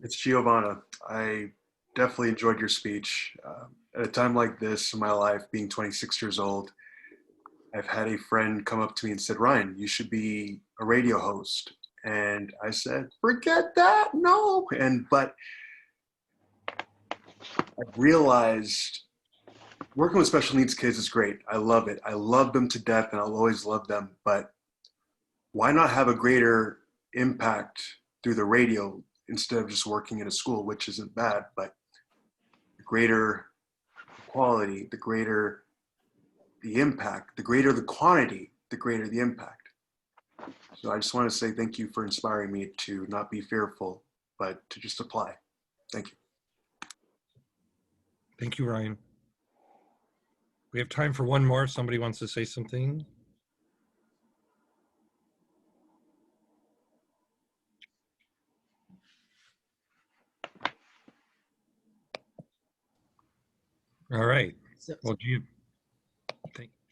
It's Giovanna. I definitely enjoyed your speech. At a time like this in my life, being 26 years old, I've had a friend come up to me and said, Ryan, you should be a radio host. And I said, forget that, no. But I've realized working with special needs kids is great. I love it. I love them to death and I'll always love them. But why not have a greater impact through the radio instead of just working in a school, which isn't bad, but the greater quality, the greater the impact, the greater the quantity, the greater the impact. So I just want to say thank you for inspiring me to not be fearful, but to just apply. Thank you. Thank you, Ryan. We have time for one more if somebody wants to say something. All right. Well,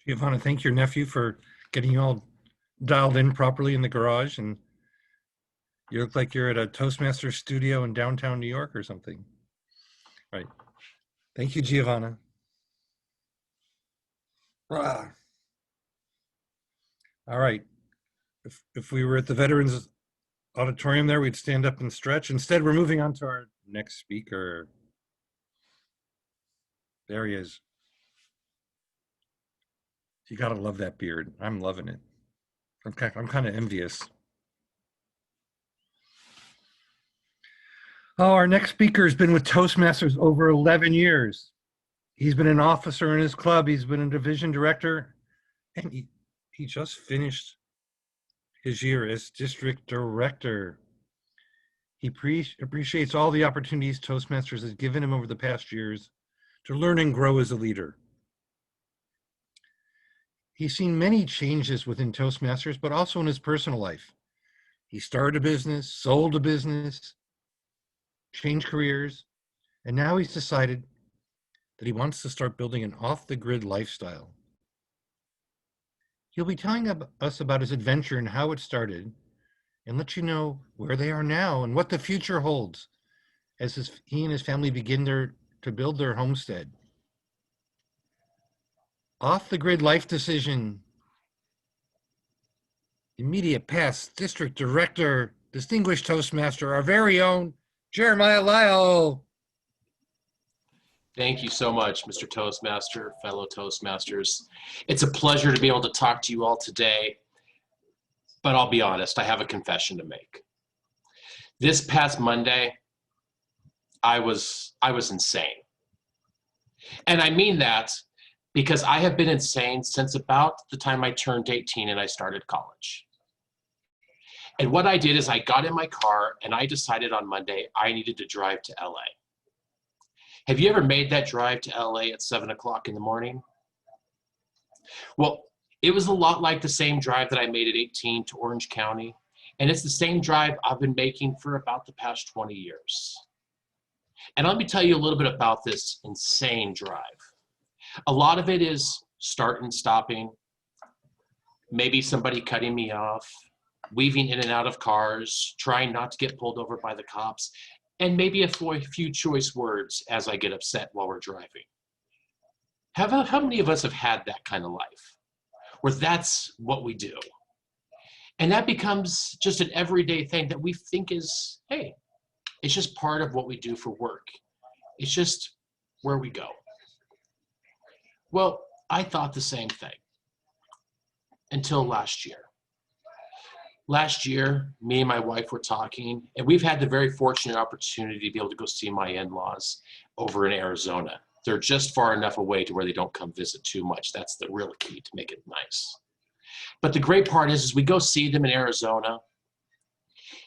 Giovanna, thank your nephew for getting you all dialed in properly in the garage, and you look like you're at a Toastmasters studio in downtown New York or something. Right. Thank you, Giovanna. All right. If we were at the Veterans Auditorium there, we'd stand up and stretch. Instead, we're moving on to our next speaker. There he is. You gotta love that beard. I'm loving it. I'm kind of envious. Oh, our next speaker has been with Toastmasters over 11 years. He's been an officer in his club. He's been a division director, and he just finished his year as district director. He appreciates all the opportunities Toastmasters has given him over the past years to learn and grow as a leader. He's seen many changes within Toastmasters, but also in his personal life. He started a business, sold a business, changed careers, and now he's decided that he wants to start building an off-the-grid lifestyle. He'll be telling us about his adventure and how it started, and let you know where they are now and what the future holds as he and his family begin to build their homestead. Off-the-grid life decision. Immediate past District Director, Distinguished Toastmaster, our very own Jeremyha Lyle. Thank you so much, Mr. Toastmaster, fellow Toastmasters. It's a pleasure to be able to talk to you all today, but I'll be honest, I have a confession to make. This past Monday, I was insane. And I mean that because I have been insane since about the time I turned 18 and I started college. And what I did is I got in my car and I decided on Monday I needed to drive to LA. Have you ever made that drive to LA at 7 o'clock in the morning? Well, it was a lot like the same drive that I made at 18 to Orange County. And it's the same drive I've been making for about the past 20 years. And let me tell you a little bit about this insane drive. A lot of it is start and stopping, maybe somebody cutting me off, weaving in and out of cars, trying not to get pulled over by the cops, and maybe a few choice words as I get upset while we're driving. How many of us have had that kind of life, where that's what we do? And that becomes just an everyday thing that we think is, hey, it's just part of what we do for work. It's just where we go. Well, I thought the same thing until last year. Last year, me and my wife were talking, and we've had the very fortunate opportunity to be able to go see my in-laws over in Arizona. They're just far enough away to where they don't come visit too much. That's the real key to make it nice. But the great part is we go see them in Arizona.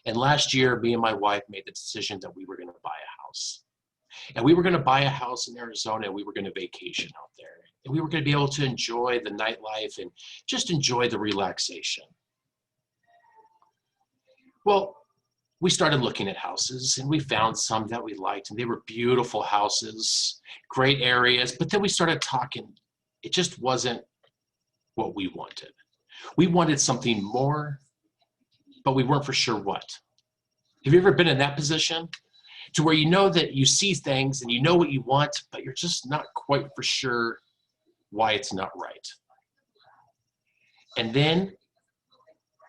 And last year, me and my wife made the decision that we were going to buy a house. And we were going to buy a house in Arizona, and we were going to vacation out there. And we were going to be able to enjoy the nightlife and just enjoy the relaxation. Well, we started looking at houses, and we found some that we liked, and they were beautiful houses, great areas. But then we started talking. It just wasn't what we wanted. We wanted something more, but we weren't for sure what. Have you ever been in that position to where you know that you see things and you know what you want, but you're just not quite for sure why it's not right? And then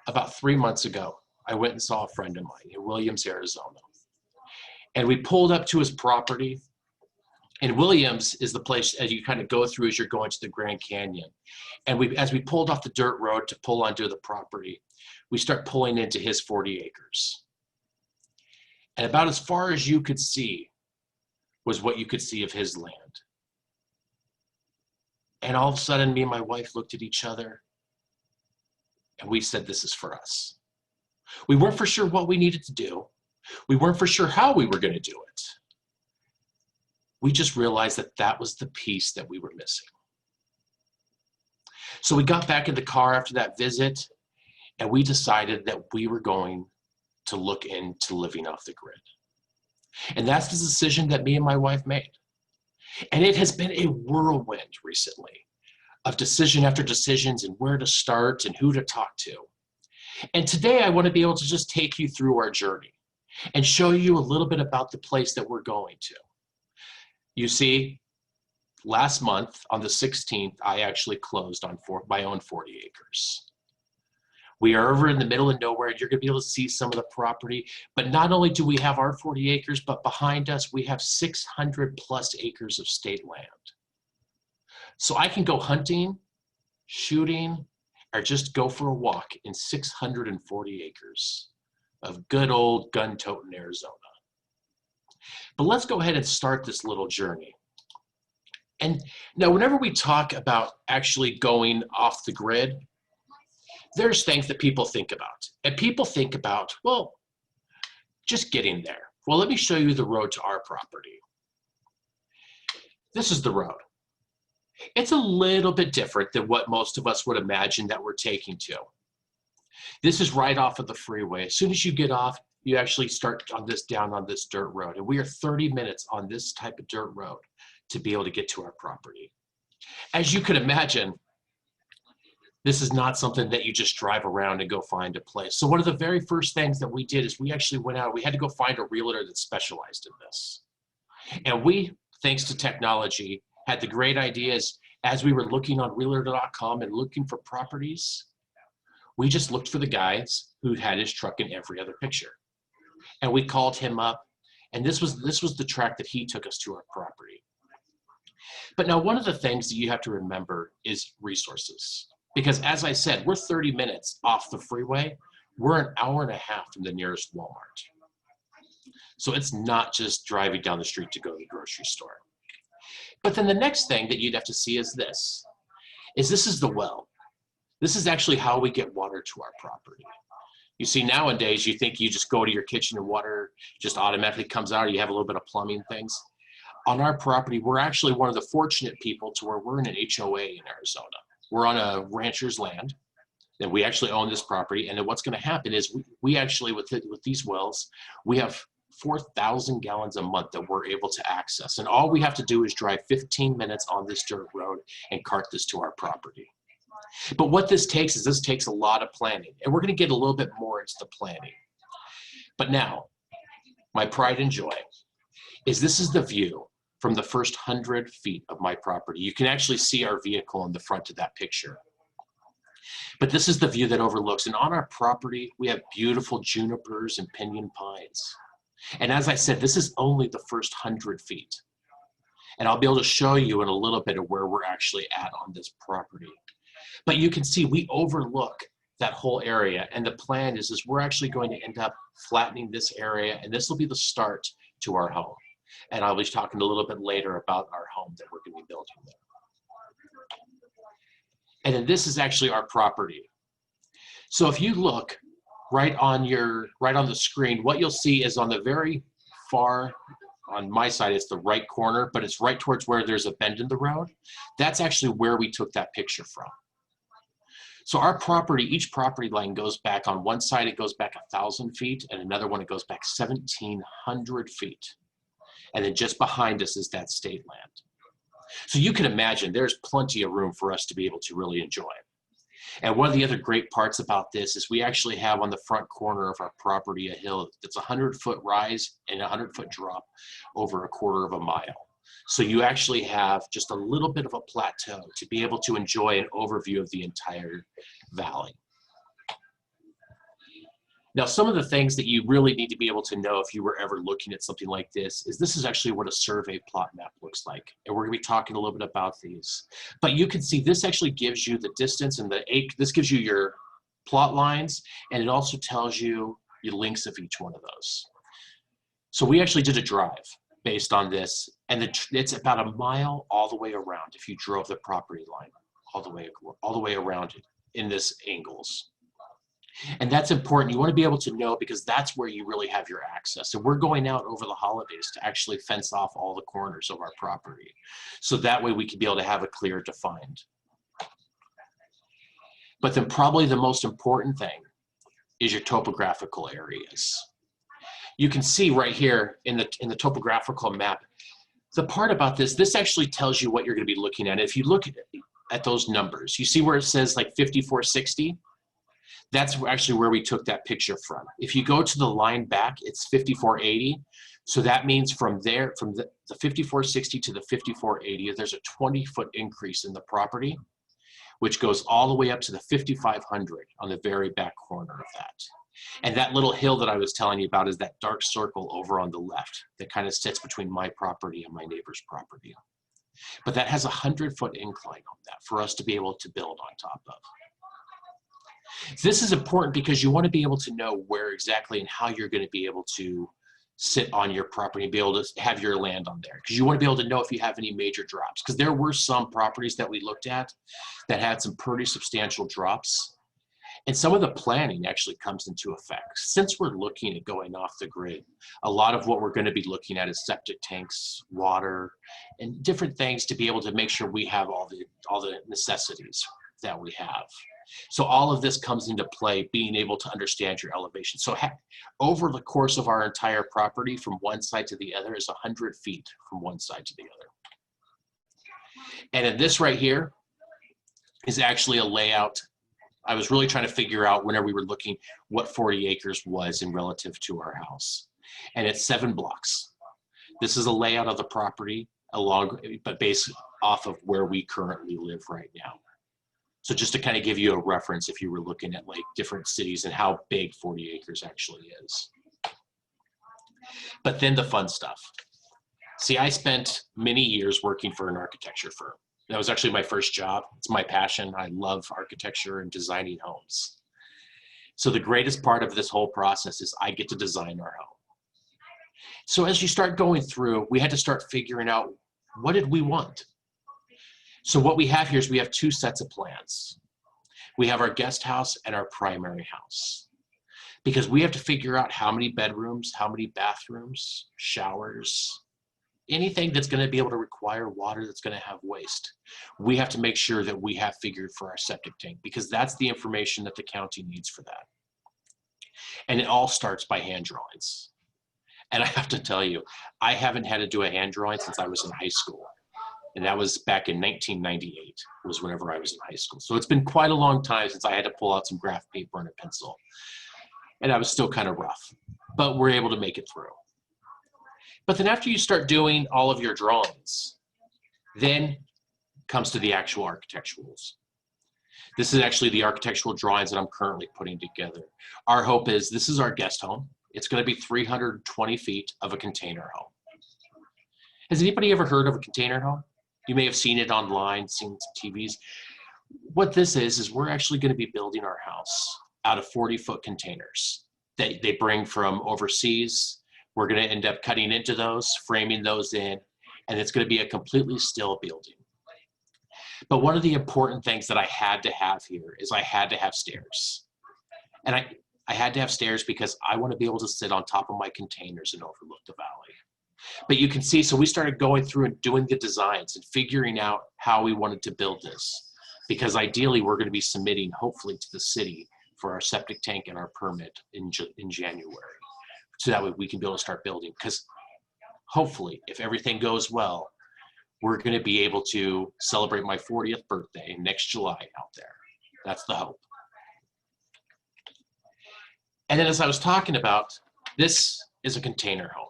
about 3 months ago, I went and saw a friend of mine in Williams, Arizona. And we pulled up to his property. And Williams is the place as you kind of go through as you're going to the Grand Canyon. And as we pulled off the dirt road to pull onto the property, we start pulling into his 40 acres. And about as far as you could see was what you could see of his land. And all of a sudden, me and my wife looked at each other, and we said, this is for us. We weren't for sure what we needed to do. We weren't for sure how we were going to do it. We just realized that that was the piece that we were missing. So we got back in the car after that visit, and we decided that we were going to look into living off the grid. And that's the decision that me and my wife made. And it has been a whirlwind recently of decision after decisions and where to start and who to talk to. And today I want to be able to just take you through our journey and show you a little bit about the place that we're going to. You see, last month on the 16th, I actually closed on my own 40 acres. We are over in the middle of nowhere, and you're going to be able to see some of the property. But not only do we have our 40 acres, but behind us, we have 600 plus acres of state land. So I can go hunting, shooting, or just go for a walk in 640 acres of good old gun-toting Arizona. But let's go ahead and start this little journey. And now, whenever we talk about actually going off the grid, there's things that people think about. And people think about, well, just getting there. Well, let me show you the road to our property. This is the road. It's a little bit different than what most of us would imagine that we're taking to. This is right off of the freeway. As soon as you get off, you actually start on this down on this dirt road. And we are 30 minutes on this type of dirt road to be able to get to our property. As you can imagine, this is not something that you just drive around and go find a place. So one of the very first things that we did is we actually went out, we had to go find a realtor that specialized in this. And we, thanks to technology, had the great ideas as we were looking on realtor.com and looking for properties. We just looked for the guys who had his truck in every other picture. And we called him up, and this was the track that he took us to our property. But now one of the things that you have to remember is resources. Because as I said, we're 30 minutes off the freeway. We're an hour and a half from the nearest Walmart. So it's not just driving down the street to go to the grocery store. But then the next thing that you'd have to see is this is the well. This is actually how we get water to our property. You see, nowadays, you think you just go to your kitchen and water just automatically comes out, or you have a little bit of plumbing things. On our property, we're actually one of the fortunate people to where we're in an HOA in Arizona. We're on a rancher's land, and we actually own this property. And then what's going to happen is we actually, with these wells, we have 4,000 gallons a month that we're able to access. And all we have to do is drive 15 minutes on this dirt road and cart this to our property. But what this takes is a lot of planning. And we're going to get a little bit more into the planning. But now, my pride and joy is this is the view from the first 100 feet of my property. You can actually see our vehicle in the front of that picture. But this is the view that overlooks. And on our property, we have beautiful junipers and pinyon pines. And as I said, this is only the first 100 feet. And I'll be able to show you in a little bit of where we're actually at on this property. But you can see we overlook that whole area. And the plan is we're actually going to end up flattening this area. And this will be the start to our home. And I'll be talking a little bit later about our home that we're going to be building there. And then this is actually our property. So if you look right on the screen, what you'll see is on the very far, on my side, it's the right corner, but it's right towards where there's a bend in the road. That's actually where we took that picture from. So our property, each property line goes back. On one side, it goes back 1,000 feet, and another one, it goes back 1,700 feet. And then just behind us is that state land. So you can imagine there's plenty of room for us to be able to really enjoy. And one of the other great parts about this is we actually have on the front corner of our property a hill that's 100-foot rise and 100-foot drop over 1/4 mile. So you actually have just a little bit of a plateau to be able to enjoy an overview of the entire valley. Now, some of the things that you really need to be able to know if you were ever looking at something like this is actually what a survey plot map looks like. And we're going to be talking a little bit about these. But you can see this actually gives you the distance and this gives you your plot lines, and it also tells you your links of each one of those. So we actually did a drive based on this, and it's about 1 mile all the way around if you drove the property line all the way around it in this angles. And that's important. You want to be able to know because that's where you really have your access. And we're going out over the holidays to actually fence off all the corners of our property. So that way we can be able to have it clear defined. But then probably the most important thing is your topographical areas. You can see right here in the topographical map, the part about this actually tells you what you're going to be looking at. If you look at those numbers, you see where it says like 5460? That's actually where we took that picture from. If you go to the line back, it's 5480. So that means from there, from the 5460 to the 5480, there's a 20-foot increase in the property, which goes all the way up to the 5500 on the very back corner of that. And that little hill that I was telling you about is that dark circle over on the left that kind of sits between my property and my neighbor's property. But that has a 100-foot incline on that for us to be able to build on top of. This is important because you want to be able to know where exactly and how you're going to be able to sit on your property and be able to have your land on there. Because you want to be able to know if you have any major drops. Because there were some properties that we looked at that had some pretty substantial drops. And some of the planning actually comes into effect. Since we're looking at going off the grid, a lot of what we're going to be looking at is septic tanks, water, and different things to be able to make sure we have all the necessities that we have. So all of this comes into play, being able to understand your elevation. So over the course of our entire property, from one side to the other, is 100 feet from one side to the other. And in this right here is actually a layout. I was really trying to figure out whenever we were looking what 40 acres was in relative to our house. And it's 7 blocks. This is a layout of the property but based off of where we currently live right now. So just to kind of give you a reference if you were looking at like different cities and how big 40 acres actually is. But then the fun stuff. See, I spent many years working for an architecture firm. That was actually my first job. It's my passion. I love architecture and designing homes. So the greatest part of this whole process is I get to design our home. So as you start going through, we had to start figuring out, what did we want? So what we have here is we have 2 sets of plans. We have our guest house and our primary house. Because we have to figure out how many bedrooms, how many bathrooms, showers, anything that's going to be able to require water that's going to have waste. We have to make sure that we have figured for our septic tank, because that's the information that the county needs for that. And it all starts by hand drawings. And I have to tell you, I haven't had to do a hand drawing since I was in high school. And that was back in 1998, was whenever I was in high school. So it's been quite a long time since I had to pull out some graph paper and a pencil. And I was still kind of rough, but we're able to make it through. But then after you start doing all of your drawings, then comes to the actual architecturals. This is actually the architectural drawings that I'm currently putting together. Our hope is, this is our guest home. It's going to be 320 feet of a container home. Has anybody ever heard of a container home? You may have seen it online, seen some TVs. What this is we're actually going to be building our house out of 40-foot containers that they bring from overseas. We're going to end up cutting into those, framing those in, and it's going to be a completely still building. But one of the important things that I had to have here is I had to have stairs. And I had to have stairs because I want to be able to sit on top of my containers and overlook the valley. But you can see, so we started going through and doing the designs and figuring out how we wanted to build this. Because ideally, we're going to be submitting, hopefully, to the city for our septic tank and our permit in January. So that way we can be able to start building. Because hopefully, if everything goes well, we're going to be able to celebrate my 40th birthday next July out there. That's the hope. And then as I was talking about, this is a container home.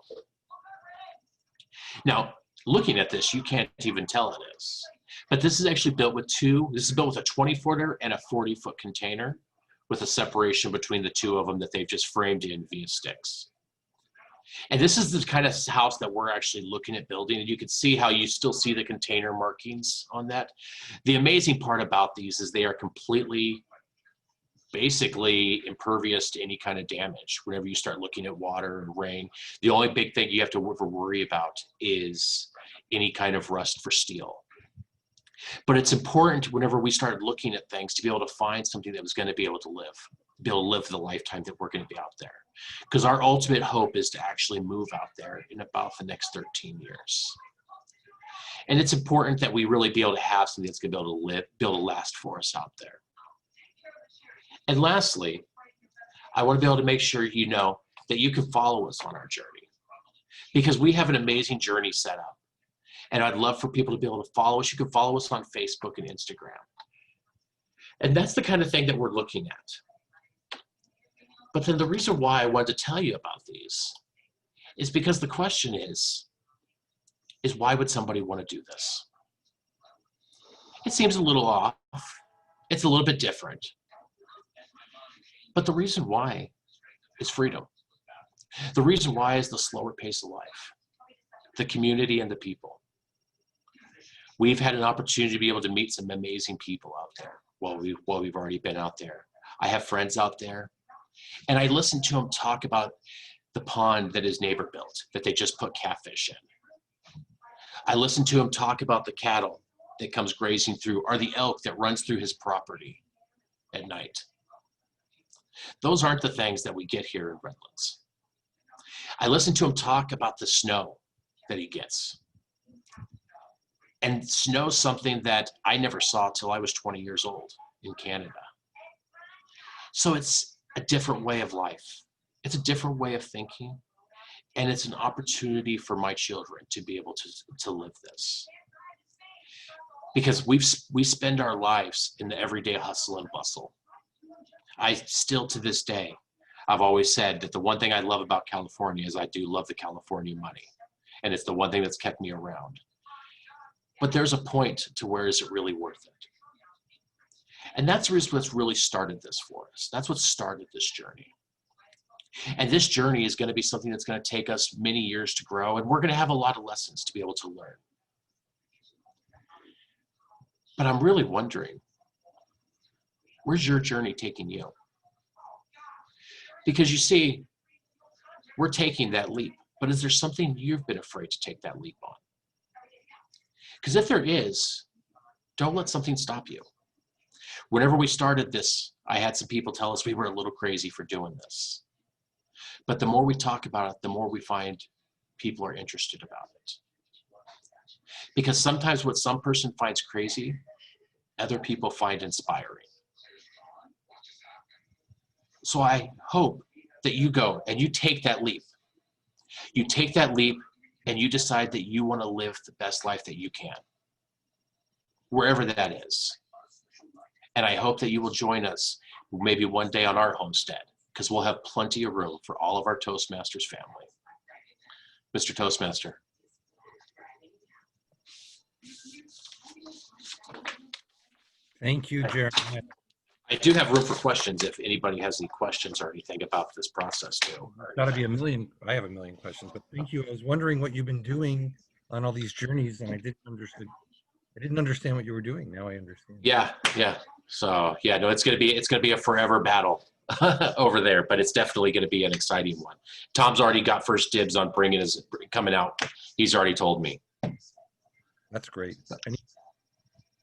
Now, looking at this, you can't even tell it is. But this is actually built with this is built with a 20-footer and a 40-foot container with a separation between the two of them that they've just framed in via sticks. And this is the kind of house that we're actually looking at building. And you can see how you still see the container markings on that. The amazing part about these is they are completely, basically impervious to any kind of damage. Whenever you start looking at water and rain, the only big thing you have to worry about is any kind of rust for steel. But it's important whenever we start looking at things to be able to find something that was going to be able to live the lifetime that we're going to be out there. Because our ultimate hope is to actually move out there in about the next 13 years. And it's important that we really be able to have something that's going to be able to last for us out there. And lastly, I want to be able to make sure you know that you can follow us on our journey, because we have an amazing journey set up. And I'd love for people to be able to follow us. You can follow us on Facebook and Instagram. And that's the kind of thing that we're looking at. But then the reason why I wanted to tell you about these is because the question is why would somebody want to do this? It seems a little off. It's a little bit different. But the reason why is freedom. The reason why is the slower pace of life, the community and the people. We've had an opportunity to be able to meet some amazing people out there while we've already been out there. I have friends out there, and I listen to them talk about the pond that his neighbor built, that they just put catfish in. I listen to him talk about the cattle that comes grazing through, or the elk that runs through his property at night. Those aren't the things that we get here in Redlands. I listen to him talk about the snow that he gets. And snow's something that I never saw till I was 20 years old in Canada. So it's a different way of life. It's a different way of thinking. And it's an opportunity for my children to be able to live this. Because we spend our lives in the everyday hustle and bustle. I still, to this day, I've always said that the one thing I love about California is I do love the California money. And it's the one thing that's kept me around. But there's a point to where is it really worth it? And that's what's really started this for us. That's what started this journey. And this journey is going to be something that's going to take us many years to grow, and we're going to have a lot of lessons to be able to learn. But I'm really wondering, where's your journey taking you? Because you see, we're taking that leap, but is there something you've been afraid to take that leap on? Because if there is, don't let something stop you. Whenever we started this, I had some people tell us we were a little crazy for doing this. But the more we talk about it, the more we find people are interested about it. Because sometimes what some person finds crazy, other people find inspiring. So I hope that you go and you take that leap. You take that leap and you decide that you want to live the best life that you can, wherever that is. And I hope that you will join us maybe one day on our homestead, because we'll have plenty of room for all of our Toastmasters family. Mr. Toastmaster. Thank you, Jeremiah. I do have room for questions if anybody has any questions or anything about this process too. Got to be a million. I have a million questions, but thank you. I was wondering what you've been doing on all these journeys, and I didn't understand what you were doing. Now I understand. Yeah. So yeah, no, it's gonna be a forever battle over there, but it's definitely gonna be an exciting one. Tom's already got first dibs on coming out. He's already told me. That's great.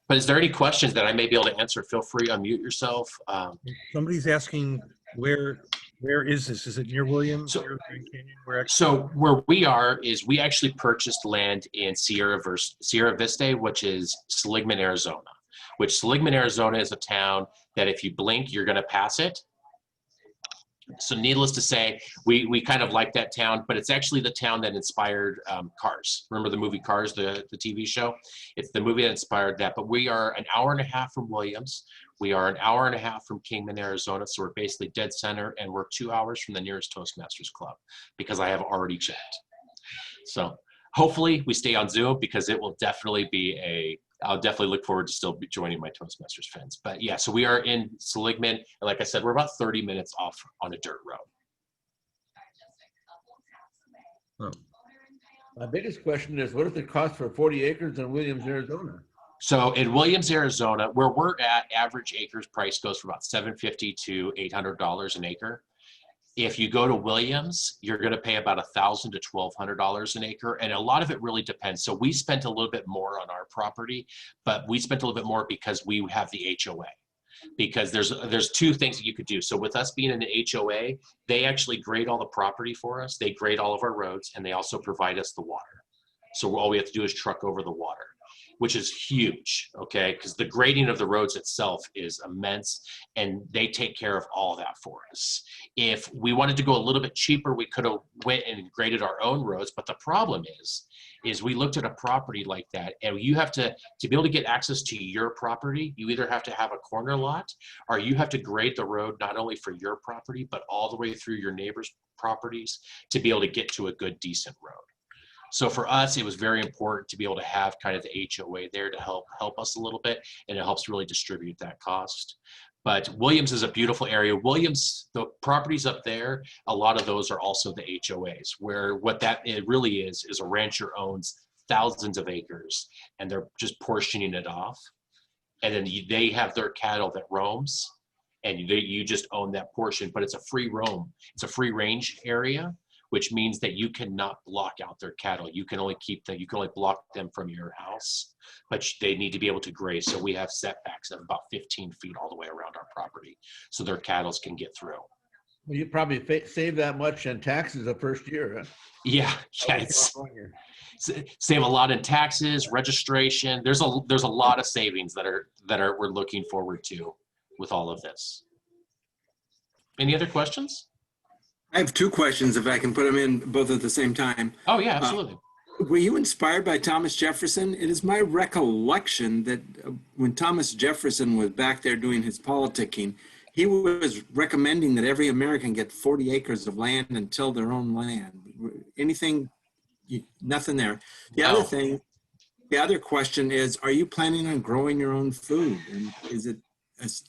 But is there any questions that I may be able to answer? Feel free, unmute yourself. Somebody's asking where is this? Is it near Williams? So- Near Grand Canyon? So where we are is we actually purchased land in Sierra Vista, which is Seligman, Arizona. Which Seligman, Arizona is a town that if you blink, you're going to pass it. So needless to say, we kind of like that town, but it's actually the town that inspired Cars. Remember the movie Cars, the TV show? It's the movie that inspired that. But we are an hour and a half from Williams. We are an hour and a half from Kingman, Arizona. So we're basically dead center, and we're 2 hours from the nearest Toastmasters club because I have already checked. So hopefully we stay on Zoom because it will definitely be I'll definitely look forward to still joining my Toastmasters friends. But yeah, so we are in Seligman. And like I said, we're about 30 minutes off on a dirt road. My biggest question is, what is the cost for 40 acres in Williams, Arizona? So in Williams, Arizona, where we're at, average acres price goes from about $750 to $800 an acre. If you go to Williams, you're going to pay about $1,000 to $1,200 an acre. And a lot of it really depends. So we spent a little bit more on our property, but we spent a little bit more because we have the HOA. Because there's two things that you could do. So with us being in an HOA, they actually grade all the property for us. They grade all of our roads, and they also provide us the water. So all we have to do is truck over the water, which is huge, okay? Because the grading of the roads itself is immense, and they take care of all that for us. If we wanted to go a little bit cheaper, we could have went and graded our own roads, but the problem is we looked at a property like that, and you have to be able to get access to your property, you either have to have a corner lot, or you have to grade the road not only for your property, but all the way through your neighbor's properties to be able to get to a good, decent road. So for us, it was very important to be able to have kind of the HOA there to help us a little bit, and it helps really distribute that cost. But Williams is a beautiful area. Williams, the properties up there, a lot of those are also the HOAs, where what it really is a rancher owns thousands of acres, and they're just portioning it off. And then they have their cattle that roams, and you just own that portion, but it's a free roam. It's a free range area, which means that you cannot block out their cattle. You can only block them from your house, but they need to be able to graze. So we have setbacks of about 15 feet all the way around our property so their cattle can get through. Well, you probably save that much in taxes the first year, huh? Yeah, it's save a lot in taxes, registration. There's a lot of savings that we're looking forward to with all of this. Any other questions? I have two questions, if I can put them in both at the same time. Oh yeah, absolutely. Were you inspired by Thomas Jefferson? It is my recollection that when Thomas Jefferson was back there doing his politicking, he was recommending that every American get 40 acres of land and till their own land. Anything, nothing there. The other question is, are you planning on growing your own food? And is it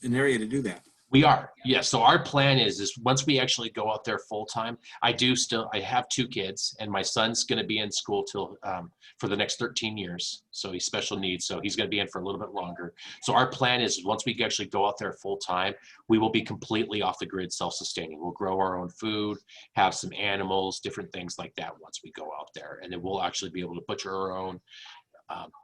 an area to do that? We are, yes. So our plan is once we actually go out there full time. I have 2 kids, and my son's going to be in school till for the next 13 years. So he's special needs, so he's going to be in for a little bit longer. So our plan is once we actually go out there full time, we will be completely off the grid, self-sustaining. We'll grow our own food, have some animals, different things like that once we go out there, and then we'll actually be able to butcher our own.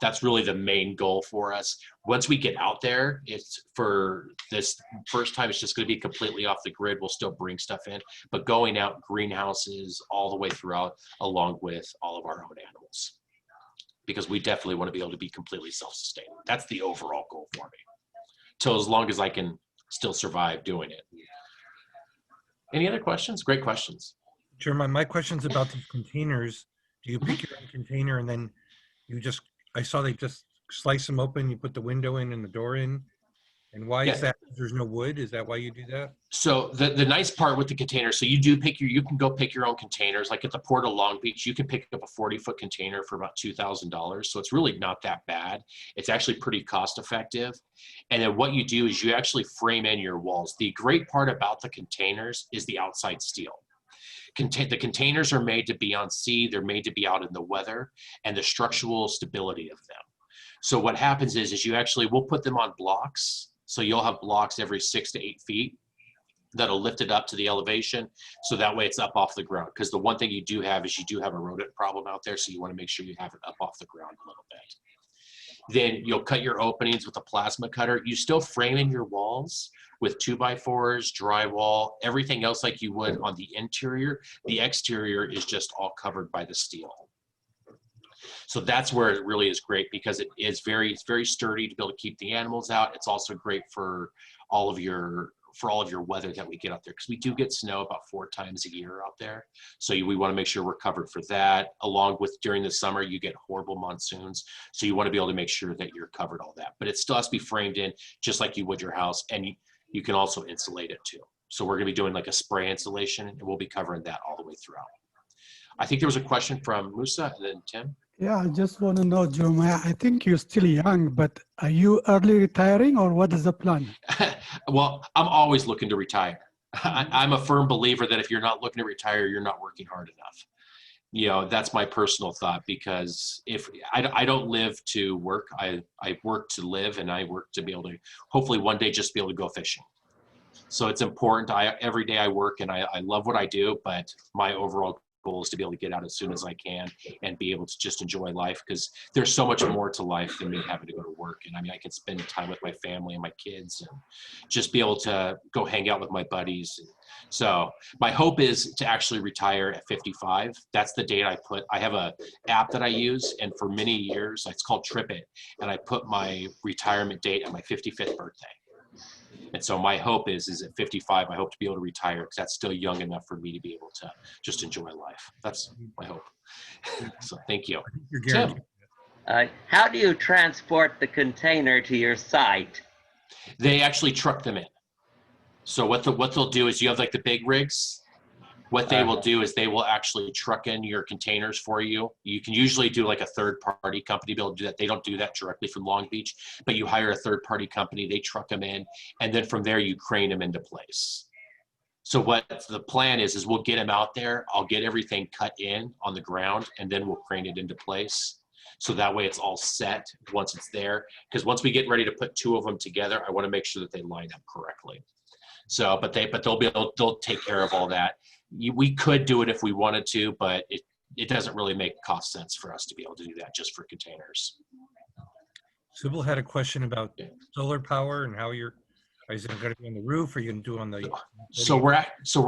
That's really the main goal for us. Once we get out there, it's for this first time, it's just going to be completely off the grid. We'll still bring stuff in, but going out greenhouses all the way throughout, along with all of our own animals, because we definitely want to be able to be completely self-sustaining. That's the overall goal for me. Till as long as I can still survive doing it. Any other questions? Great questions. Jeremiah, my question's about the containers. Do you pick your own container and then I saw they just slice them open, you put the window in and the door in. And why is that? There's no wood. Is that why you do that? So the nice part with the container, so you can go pick your own containers. Like at the Port of Long Beach, you can pick up a 40-foot container for about $2,000. So it's really not that bad. It's actually pretty cost effective. And then what you do is you actually frame in your walls. The great part about the containers is the outside steel. The containers are made to be on sea, they're made to be out in the weather, and the structural stability of them. So what happens is we'll put them on blocks. So you'll have blocks every 6 to 8 feet that'll lift it up to the elevation. So that way it's up off the ground. Because the one thing you do have is you do have a rodent problem out there. So you want to make sure you have it up off the ground a little bit. Then you'll cut your openings with a plasma cutter. You still frame in your walls with 2x4s, drywall, everything else like you would on the interior. The exterior is just all covered by the steel. So that's where it really is great, because it is it's very sturdy to be able to keep the animals out. It's also great for all of your weather that we get out there, because we do get snow about 4 times a year out there. So we want to make sure we're covered for that. Along with during the summer, you get horrible monsoons. So you want to be able to make sure that you're covered all that. But it still has to be framed in just like you would your house. And you can also insulate it too. So we're going to be doing like a spray insulation, and we'll be covering that all the way throughout. I think there was a question from Musa and then Tim. Yeah, I just want to know, Jeremiah, I think you're still young, but are you early retiring or what is the plan? Well, I'm always looking to retire. I'm a firm believer that if you're not looking to retire, you're not working hard enough. That's my personal thought, because if I don't live to work, I work to live, and I work to be able to hopefully one day just be able to go fishing. So it's important. Every day I work and I love what I do, but my overall goal is to be able to get out as soon as I can and be able to just enjoy life, because there's so much more to life than me having to go to work. And I mean, I can spend time with my family and my kids and just be able to go hang out with my buddies. So my hope is to actually retire at 55. That's the date I have a app that I use, and for many years, it's called Trip It. And I put my retirement date at my 55th birthday. And so my hope is at 55, I hope to be able to retire, because that's still young enough for me to be able to just enjoy life. That's my hope. So thank you. Tim. How do you transport the container to your site? They actually truck them in. So what they'll do is, you have like the big rigs. What they will do is they will actually truck in your containers for you. You can usually do like a third-party company to be able to do that. They don't do that directly from Long Beach, but you hire a third-party company, they truck them in, and then from there you crane them into place. So what the plan is we'll get them out there, I'll get everything cut in on the ground, and then we'll crane it into place. So that way it's all set once it's there. Because once we get ready to put 2 of them together, I want to make sure that they line up correctly. So, but they'll take care of all that. We could do it if we wanted to, but it doesn't really make cost sense for us to be able to do that just for containers. Sybil had a question about solar power and how is it going to be on the roof, or are you going to do it on the? So we're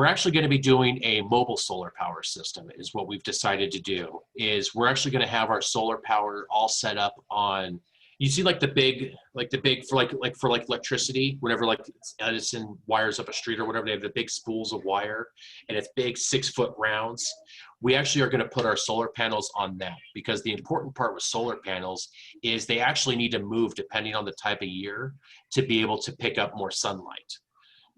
actually going to be doing a mobile solar power system is what we've decided to do. Is we're actually going to have our solar power all set up on, you see like the big for electricity, whenever like Edison wires up a street or whatever, they have the big spools of wire and it's big 6-foot rounds. We actually are going to put our solar panels on that, because the important part with solar panels is they actually need to move depending on the type of year to be able to pick up more sunlight.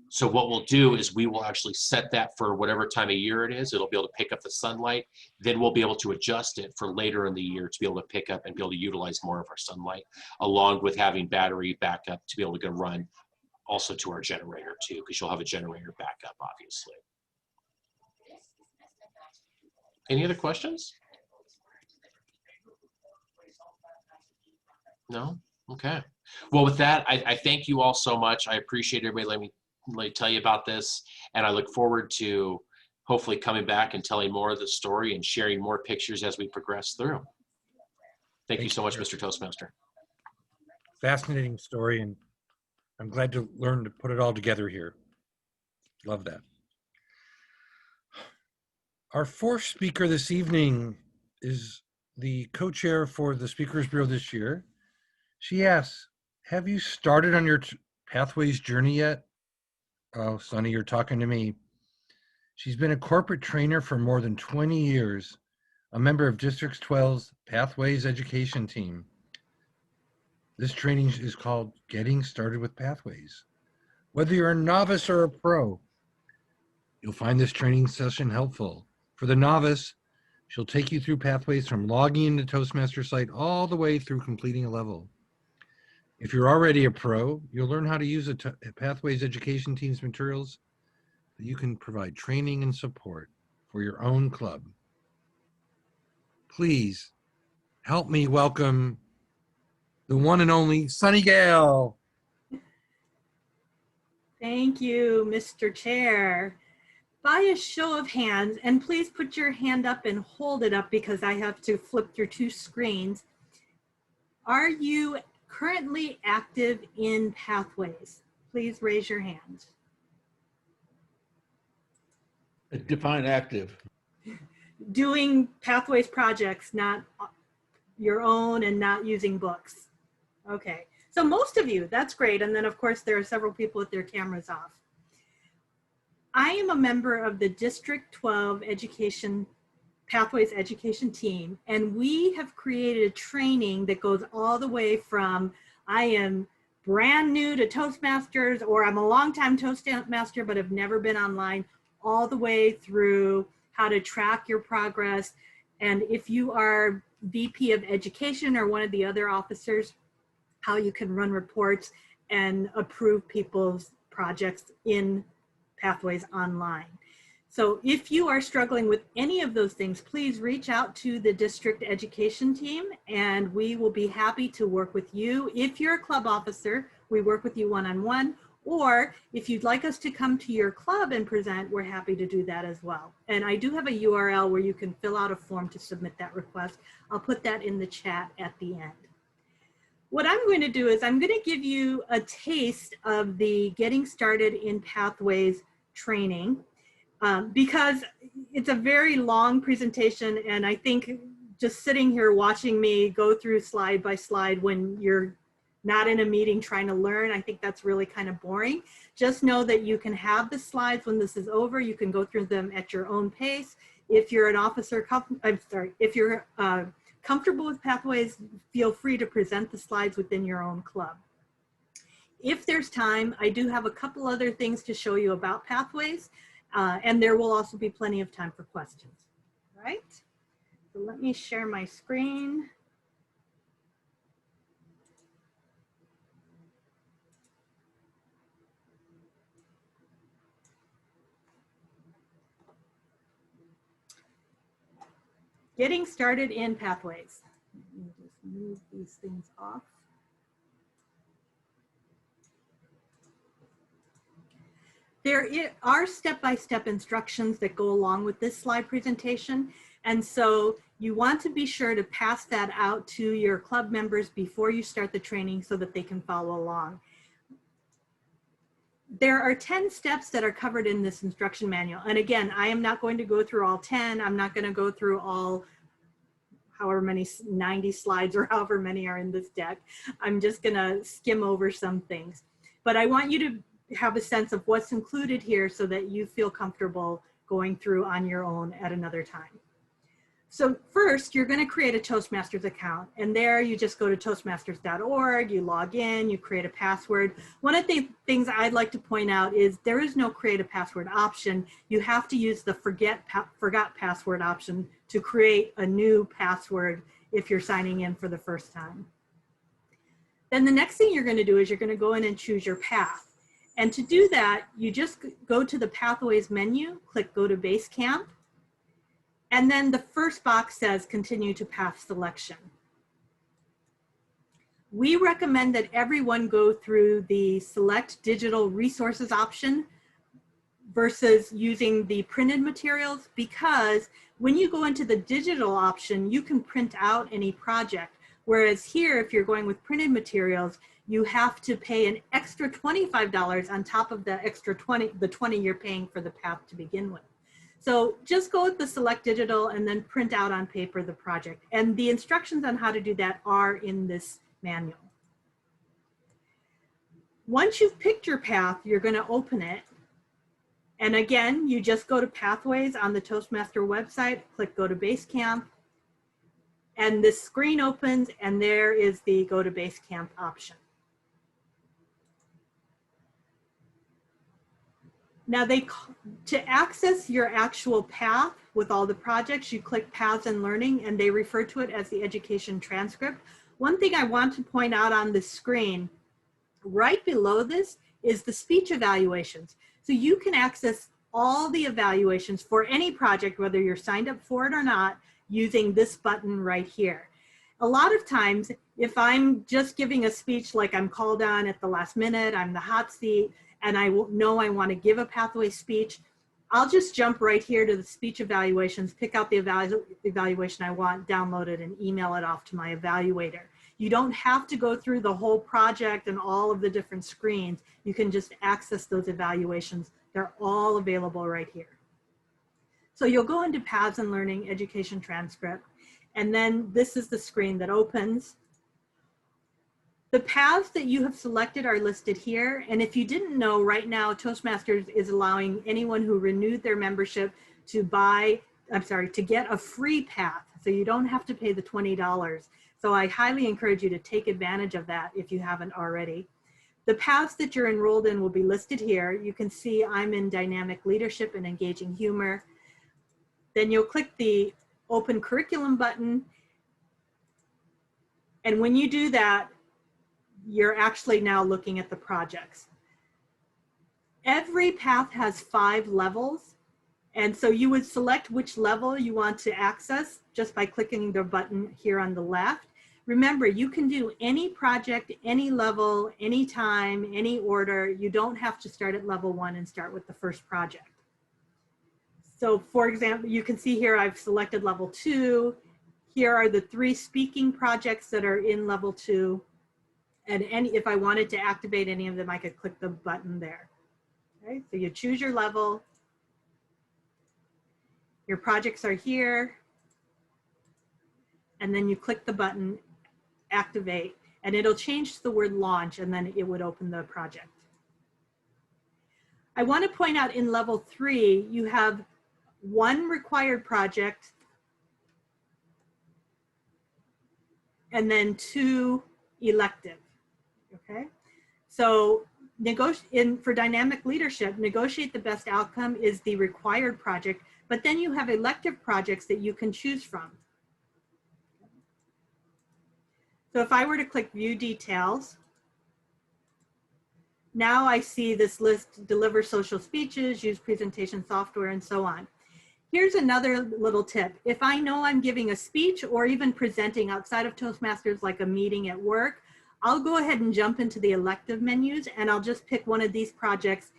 So what we'll do is we will actually set that for whatever time of year it is. It'll be able to pick up the sunlight. Then we'll be able to adjust it for later in the year to be able to pick up and be able to utilize more of our sunlight, along with having battery backup to be able to run also to our generator too, because you'll have a generator backup, obviously. Any other questions? No? Okay. Well, with that, I thank you all so much. I appreciate everybody letting me tell you about this, and I look forward to hopefully coming back and telling more of the story and sharing more pictures as we progress through. Thank you so much, Mr. Toastmaster. Fascinating story, and I'm glad to learn to put it all together here. Love that. Our fourth speaker this evening is the co-chair for the Speakers Bureau this year. She asks, have you started on your Pathways journey yet? Oh, Suni, you're talking to me. She's been a corporate trainer for more than 20 years, a member of District 12's Pathways education team. This training is called Getting Started with Pathways. Whether you're a novice or a pro, you'll find this training session helpful. For the novice, she'll take you through Pathways from logging into Toastmasters site all the way through completing a level. If you're already a pro, you'll learn how to use a Pathways education team's materials that you can provide training and support for your own club. Please help me welcome the one and only Suni Gayle. Thank you, Mr. Chair. By a show of hands, and please put your hand up and hold it up because I have to flip through 2 screens. Are you currently active in Pathways? Please raise your hand. Define active. Doing Pathways projects, not your own and not using books. Okay, so most of you, that's great. And then of course there are several people with their cameras off. I am a member of the District 12 Pathways education team, and we have created a training that goes all the way from I am brand new to Toastmasters, or I'm a longtime Toastmaster but have never been online, all the way through how to track your progress. And if you are VP of Education or one of the other officers, how you can run reports and approve people's projects in Pathways online. So if you are struggling with any of those things, please reach out to the district education team and we will be happy to work with you. If you're a club officer, we work with you one-on-one, or if you'd like us to come to your club and present, we're happy to do that as well. And I do have a URL where you can fill out a form to submit that request. I'll put that in the chat at the end. What I'm going to do is I'm going to give you a taste of the Getting Started in Pathways training because it's a very long presentation, and I think just sitting here watching me go through slide by slide when you're not in a meeting trying to learn, I think that's really kind of boring. Just know that you can have the slides when this is over. You can go through them at your own pace. If you're an officer, if you're comfortable with Pathways, feel free to present the slides within your own club. If there's time, I do have a couple other things to show you about Pathways, and there will also be plenty of time for questions. All right, so let me share my screen. Getting started in Pathways. Let me just move these things off. There are step-by-step instructions that go along with this slide presentation. And so you want to be sure to pass that out to your club members before you start the training so that they can follow along. There are 10 steps that are covered in this instruction manual. And again, I am not going to go through all 10. I'm not going to go through all however many 90 slides or however many are in this deck. I'm just going to skim over some things. But I want you to have a sense of what's included here so that you feel comfortable going through on your own at another time. So first, you're going to create a Toastmasters account, and there you just go to toastmasters.org, you log in, you create a password. One of the things I'd like to point out is there is no create a password option. You have to use the forgot password option to create a new password if you're signing in for the first time. Then the next thing you're going to do is you're going to go in and choose your path. And to do that, you just go to the Pathways menu, click Go to Basecamp, and then the first box says Continue to Path Selection. We recommend that everyone go through the Select Digital Resources option versus using the printed materials, because when you go into the digital option, you can print out any project. Whereas here, if you're going with printed materials, you have to pay an extra $25 on top of the extra 20 you're paying for the path to begin with. So just go with the Select Digital and then print out on paper the project. And the instructions on how to do that are in this manual. Once you've picked your path, you're going to open it. And again, you just go to Pathways on the Toastmaster website, click Go to Basecamp, and this screen opens, and there is the Go to Basecamp option. Now to access your actual path with all the projects, you click Paths and Learning, and they refer to it as the education transcript. One thing I want to point out on the screen, right below this is the speech evaluations. So you can access all the evaluations for any project, whether you're signed up for it or not, using this button right here. A lot of times, if I'm just giving a speech like I'm called on at the last minute, I'm the hot seat, and I know I want to give a pathway speech, I'll just jump right here to the speech evaluations, pick out the evaluation I want, download it, and email it off to my evaluator. You don't have to go through the whole project and all of the different screens. You can just access those evaluations. They're all available right here. So you'll go into Paths and Learning Education Transcript, and then this is the screen that opens. The paths that you have selected are listed here, and if you didn't know, right now Toastmasters is allowing anyone who renewed their membership to get a free path, so you don't have to pay the $20. So I highly encourage you to take advantage of that if you haven't already. The paths that you're enrolled in will be listed here. You can see I'm in Dynamic Leadership and Engaging Humor. Then you'll click the Open Curriculum button. And when you do that, you're actually now looking at the projects. Every path has 5 levels. And so you would select which level you want to access just by clicking the button here on the left. Remember, you can do any project, any level, any time, any order. You don't have to start at level 1 and start with the first project. So for example, you can see here I've selected level 2. Here are the 3 speaking projects that are in level 2. And if I wanted to activate any of them, I could click the button there. Okay, so you choose your level. Your projects are here. And then you click the button, activate, and it'll change to the word launch, and then it would open the project. I want to point out in level 3, you have 1 required project and then 2 elective. Okay, so for dynamic leadership, negotiate the best outcome is the required project, but then you have elective projects that you can choose from. So if I were to click View Details, now I see this list: deliver social speeches, use presentation software, and so on. Here's another little tip. If I know I'm giving a speech or even presenting outside of Toastmasters, like a meeting at work, I'll go ahead and jump into the elective menus, and I'll just pick one of these projects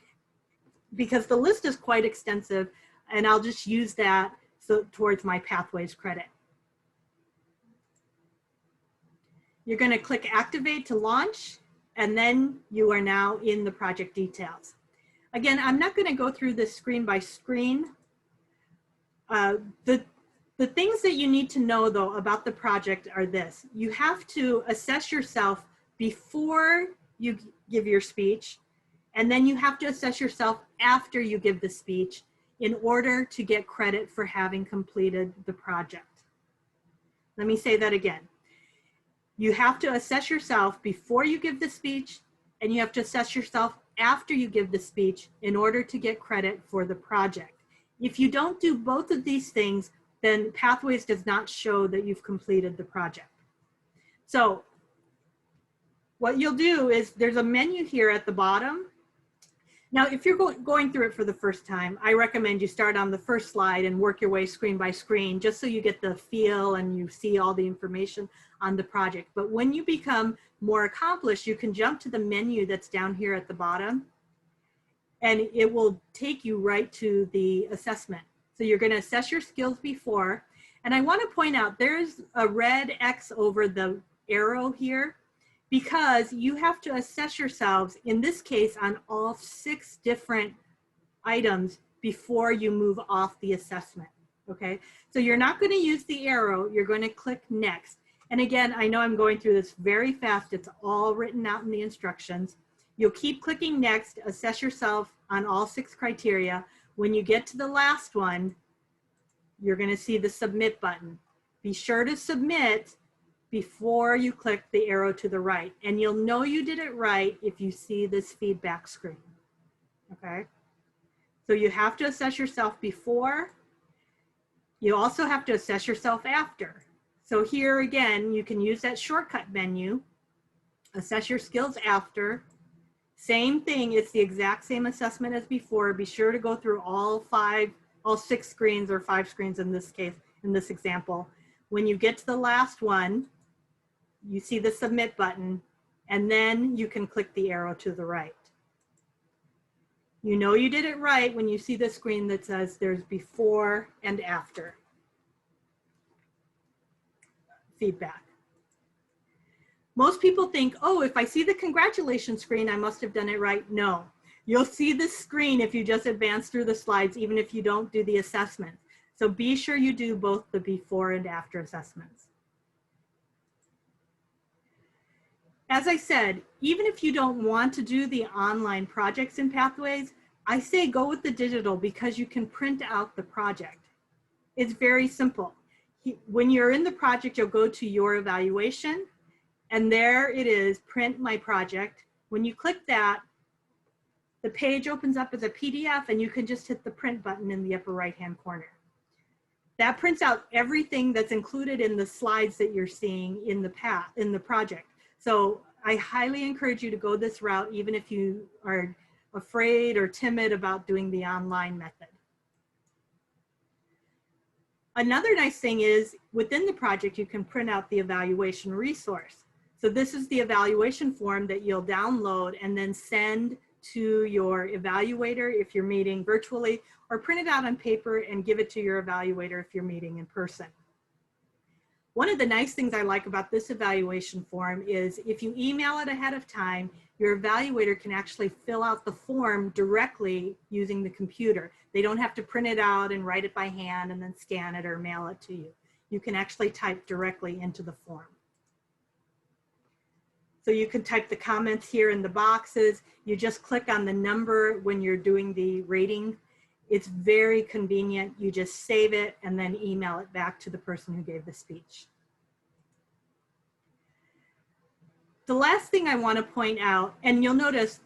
because the list is quite extensive, and I'll just use that towards my Pathways credit. You're going to click Activate to launch, and then you are now in the project details. Again, I'm not going to go through this screen by screen. The things that you need to know, though, about the project are this. You have to assess yourself before you give your speech, and then you have to assess yourself after you give the speech in order to get credit for having completed the project. Let me say that again. You have to assess yourself before you give the speech, and you have to assess yourself after you give the speech in order to get credit for the project. If you don't do both of these things, then Pathways does not show that you've completed the project. So what you'll do is there's a menu here at the bottom. Now, if you're going through it for the first time, I recommend you start on the first slide and work your way screen by screen, just so you get the feel and you see all the information on the project. But when you become more accomplished, you can jump to the menu that's down here at the bottom, and it will take you right to the assessment. So you're going to assess your skills before. And I want to point out there's a red X over the arrow here, because you have to assess yourselves, in this case, on all 6 different items before you move off the assessment, okay? So you're not going to use the arrow, you're going to click next. And again, I know I'm going through this very fast, it's all written out in the instructions. You'll keep clicking next, assess yourself on all 6 criteria. When you get to the last one, you're going to see the submit button. Be sure to submit before you click the arrow to the right. And you'll know you did it right if you see this feedback screen, okay? So you have to assess yourself before. You also have to assess yourself after. So here again, you can use that shortcut menu, assess your skills after. Same thing, it's the exact same assessment as before. Be sure to go through all 6 screens, or 5 screens in this case, in this example. When you get to the last one, you see the submit button, and then you can click the arrow to the right. You know you did it right when you see the screen that says there's before and after feedback. Most people think, oh, if I see the congratulations screen, I must have done it right. No, you'll see this screen if you just advance through the slides, even if you don't do the assessment. So be sure you do both the before and after assessments. As I said, even if you don't want to do the online projects in Pathways, I say go with the digital, because you can print out the project. It's very simple. When you're in the project, you'll go to your evaluation, and there it is, print my project. When you click that, the page opens up as a PDF, and you can just hit the print button in the upper right-hand corner. That prints out everything that's included in the slides that you're seeing in the project. So I highly encourage you to go this route, even if you are afraid or timid about doing the online method. Another nice thing is, within the project, you can print out the evaluation resource. So this is the evaluation form that you'll download and then send to your evaluator if you're meeting virtually, or print it out on paper and give it to your evaluator if you're meeting in person. One of the nice things I like about this evaluation form is if you email it ahead of time, your evaluator can actually fill out the form directly using the computer. They don't have to print it out and write it by hand and then scan it or mail it to you. You can actually type directly into the form. So you can type the comments here in the boxes. You just click on the number when you're doing the rating. It's very convenient. You just save it and then email it back to the person who gave the speech. The last thing I want to point out, and you'll notice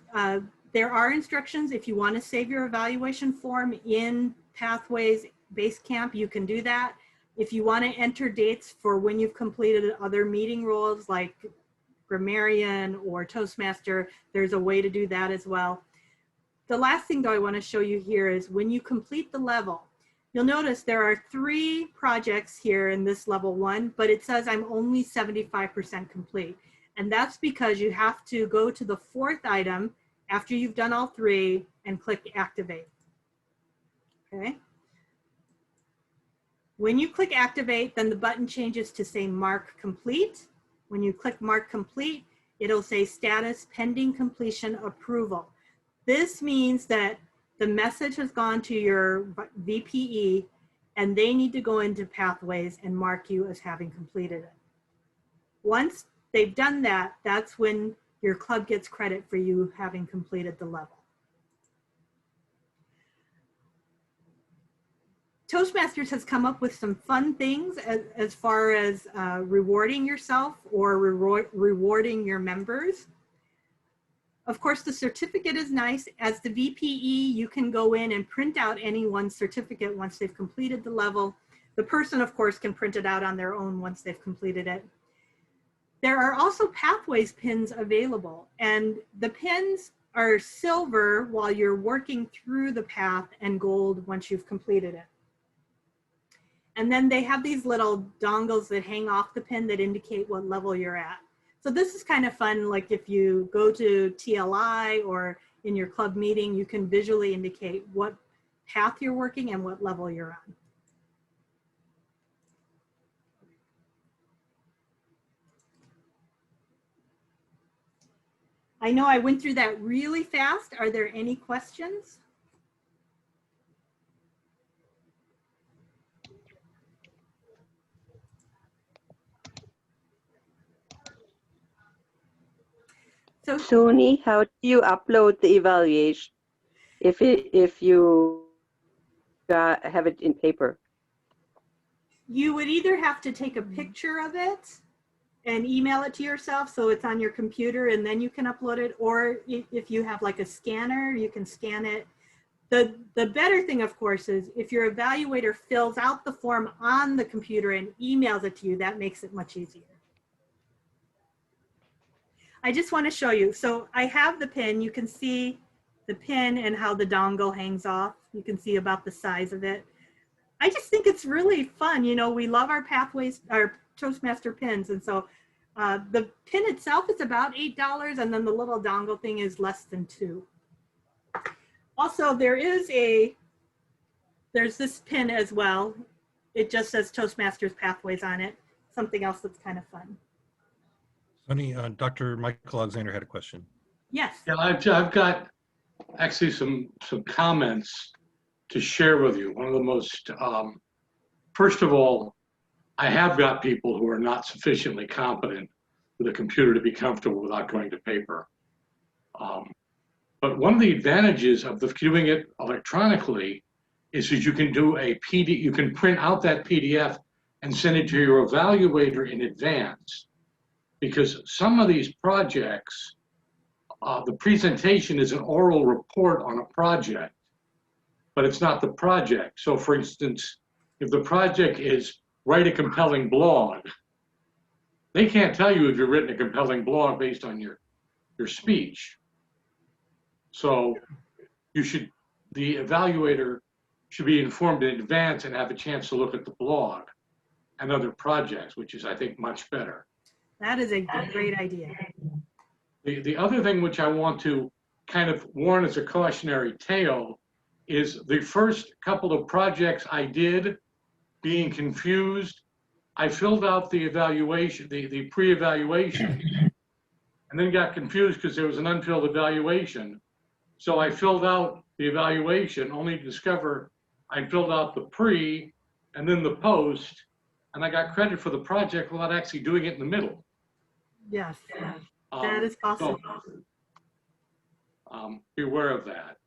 there are instructions if you want to save your evaluation form in Pathways Basecamp, you can do that. If you want to enter dates for when you've completed other meeting roles like grammarian or Toastmaster, there's a way to do that as well. The last thing though I want to show you here is when you complete the level, you'll notice there are 3 projects here in this level 1, but it says I'm only 75% complete. And that's because you have to go to the 4th item after you've done all three, and click activate. Okay. When you click activate, then the button changes to say mark complete. When you click mark complete, it'll say status pending completion approval. This means that the message has gone to your VPE and they need to go into Pathways and mark you as having completed it. Once they've done that, that's when your club gets credit for you having completed the level. Toastmasters has come up with some fun things as far as rewarding yourself or rewarding your members. Of course, the certificate is nice. As the VPE, you can go in and print out anyone's certificate once they've completed the level. The person, of course, can print it out on their own once they've completed it. There are also Pathways pins available, and the pins are silver while you're working through the path and gold once you've completed it. And then they have these little dongles that hang off the pin that indicate what level you're at. So this is kind of fun, like if you go to TLI or in your club meeting, you can visually indicate what path you're working and what level you're on. I know I went through that really fast. Are there any questions? So Suni, how do you upload the evaluation if you have it in paper? you would either have to take a picture of it and email it to yourself so it's on your computer and then you can upload it, or if you have like a scanner, you can scan it. The better thing, of course, is if your evaluator fills out the form on the computer and emails it to you, that makes it much easier. I just want to show you. So I have the pin. You can see the pin and how the dongle hangs off. You can see about the size of it. I just think it's really fun. You know, we love our Pathways, our Toastmaster pins. And so the pin itself is about $8, and then the little dongle thing is less than $2. Also, there's this pin as well. It just says Toastmasters Pathways on it. Something else that's kind of fun. Suni, Dr. Michael Alexander had a question. Yes. Yeah, I've got actually some comments to share with you. One of the most, first of all, I have got people who are not sufficiently competent with a computer to be comfortable without going to paper. But one of the advantages of doing it electronically is that you can do a PDF, you can print out that PDF and send it to your evaluator in advance. Because some of these projects, the presentation is an oral report on a project, but it's not the project. So for instance, if the project is write a compelling blog, they can't tell you if you've written a compelling blog based on your speech. So the evaluator should be informed in advance and have a chance to look at the blog and other projects, which is, I think, much better. That is a great idea. The other thing which I want to kind of warn as a cautionary tale is the first couple of projects I did, being confused, I filled out the evaluation, the pre-evaluation, and then got confused because there was an unfilled evaluation. So I filled out the evaluation only to discover I filled out the pre and then the post, and I got credit for the project without actually doing it in the middle. Yes, that is possible. So, be aware of that.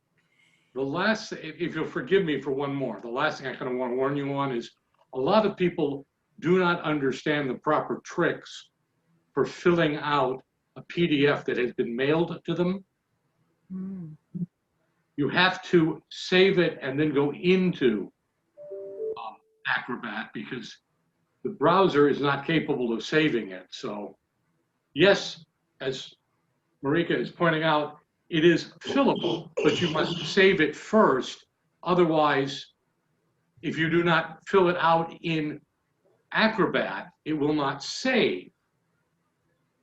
The last, if you'll forgive me for one more, the last thing I kind of want to warn you on is a lot of people do not understand the proper tricks for filling out a PDF that has been mailed to them. Mm. You have to save it and then go into Acrobat because the browser is not capable of saving it. So yes, as Marika is pointing out, it is fillable, but you must save it first. Otherwise, if you do not fill it out in Acrobat, it will not save.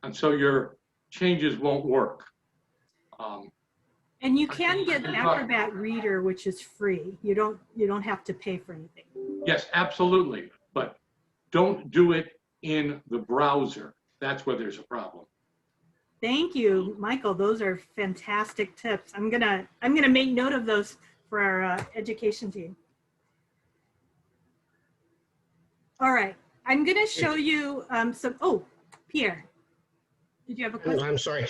And so your changes won't work. And you can get Acrobat Reader, which is free. You don't have to pay for anything. Yes, absolutely. But don't do it in the browser. That's where there's a problem. Thank you, Michael. Those are fantastic tips. I'm gonna make note of those for our education team. All right, I'm gonna show you some. Oh, Pierre, did you have a question? I'm sorry.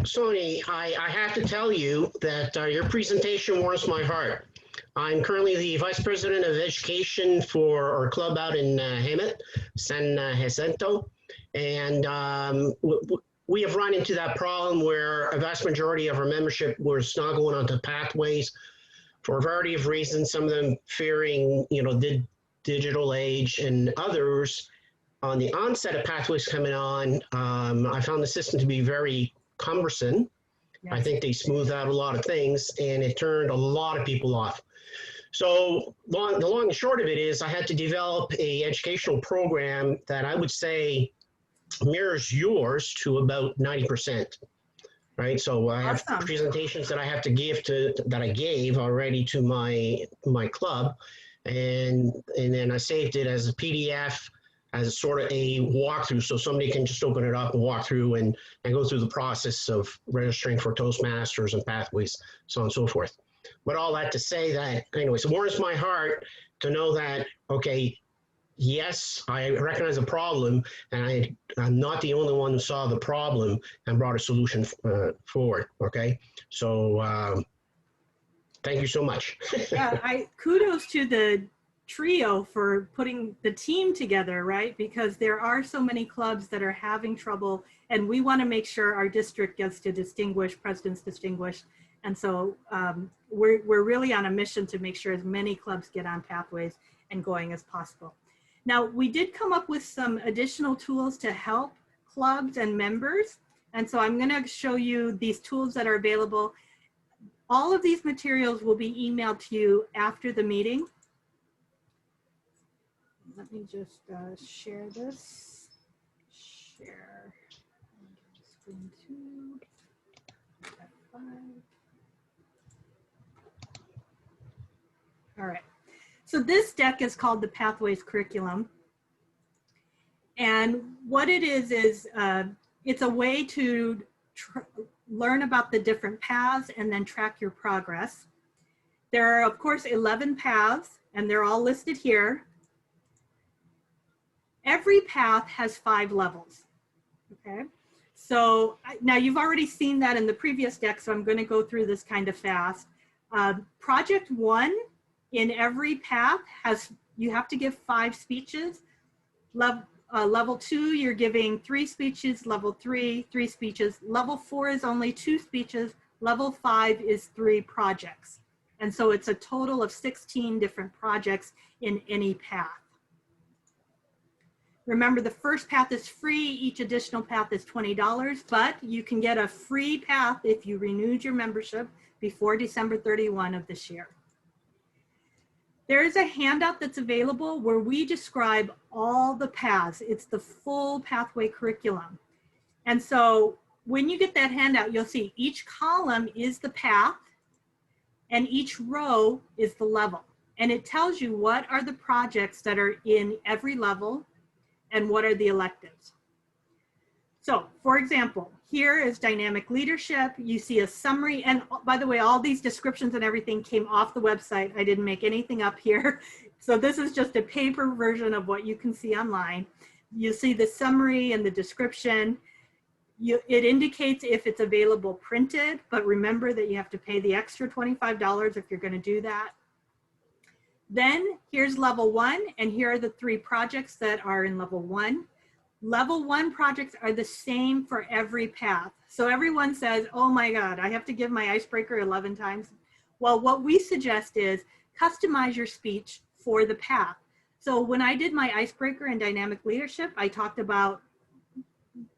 Suni, I have to tell you that your presentation warms my heart. I'm currently the Vice President of Education for our club out in Hemet, San Jacinto. And we have run into that problem where a vast majority of our membership was not going onto pathways for a variety of reasons, some of them fearing, the digital age, and others on the onset of pathways coming on. I found the system to be very cumbersome. Yes. I think they smoothed out a lot of things, and it turned a lot of people off. So the long and short of it is I had to develop a educational program that I would say mirrors yours to about 90%, right? So I have presentations that I have to give that I gave already to my club, and then I saved it as a PDF, as a sort of a walkthrough, so somebody can just open it up and walk through and go through the process of registering for Toastmasters and pathways, so on and so forth. But all that to say that, anyways, it warms my heart to know that, okay, yes, I recognize the problem, and I'm not the only one who saw the problem and brought a solution forward, okay? So thank you so much. Yeah, kudos to the trio for putting the team together, right? Because there are so many clubs that are having trouble, and we want to make sure our district gets to distinguish, President's Distinguished. And so we're really on a mission to make sure as many clubs get on pathways and going as possible. Now, we did come up with some additional tools to help clubs and members. And so I'm going to show you these tools that are available. All of these materials will be emailed to you after the meeting. Let me just share this. Share screen 2. F5. All right. So this deck is called the Pathways Curriculum. And what it is it's a way to learn about the different paths and then track your progress. There are, of course, 11 paths, and they're all listed here. Every path has 5 levels, okay? So now you've already seen that in the previous deck, so I'm going to go through this kind of fast. Project 1 in every path you have to give 5 speeches. Level 2, you're giving 3 speeches. Level 3, 3 speeches. Level 4 is only 2 speeches. Level 5 is 3 projects. And so it's a total of 16 different projects in any path. Remember, the first path is free. Each additional path is $20, but you can get a free path if you renewed your membership before December 31 of this year. There is a handout that's available where we describe all the paths. It's the full pathway curriculum. And so when you get that handout, you'll see each column is the path and each row is the level. And it tells you what are the projects that are in every level and what are the electives. So for example, here is dynamic leadership. You see a summary, and by the way, all these descriptions and everything came off the website. I didn't make anything up here. So this is just a paper version of what you can see online. You see the summary and the description. It indicates if it's available printed, but remember that you have to pay the extra $25 if you're going to do that. Then here's level 1, and here are the 3 projects that are in level 1. Level 1 projects are the same for every path. So everyone says, oh my God, I have to give my icebreaker 11 times. Well, what we suggest is customize your speech for the path. So when I did my icebreaker in dynamic leadership, I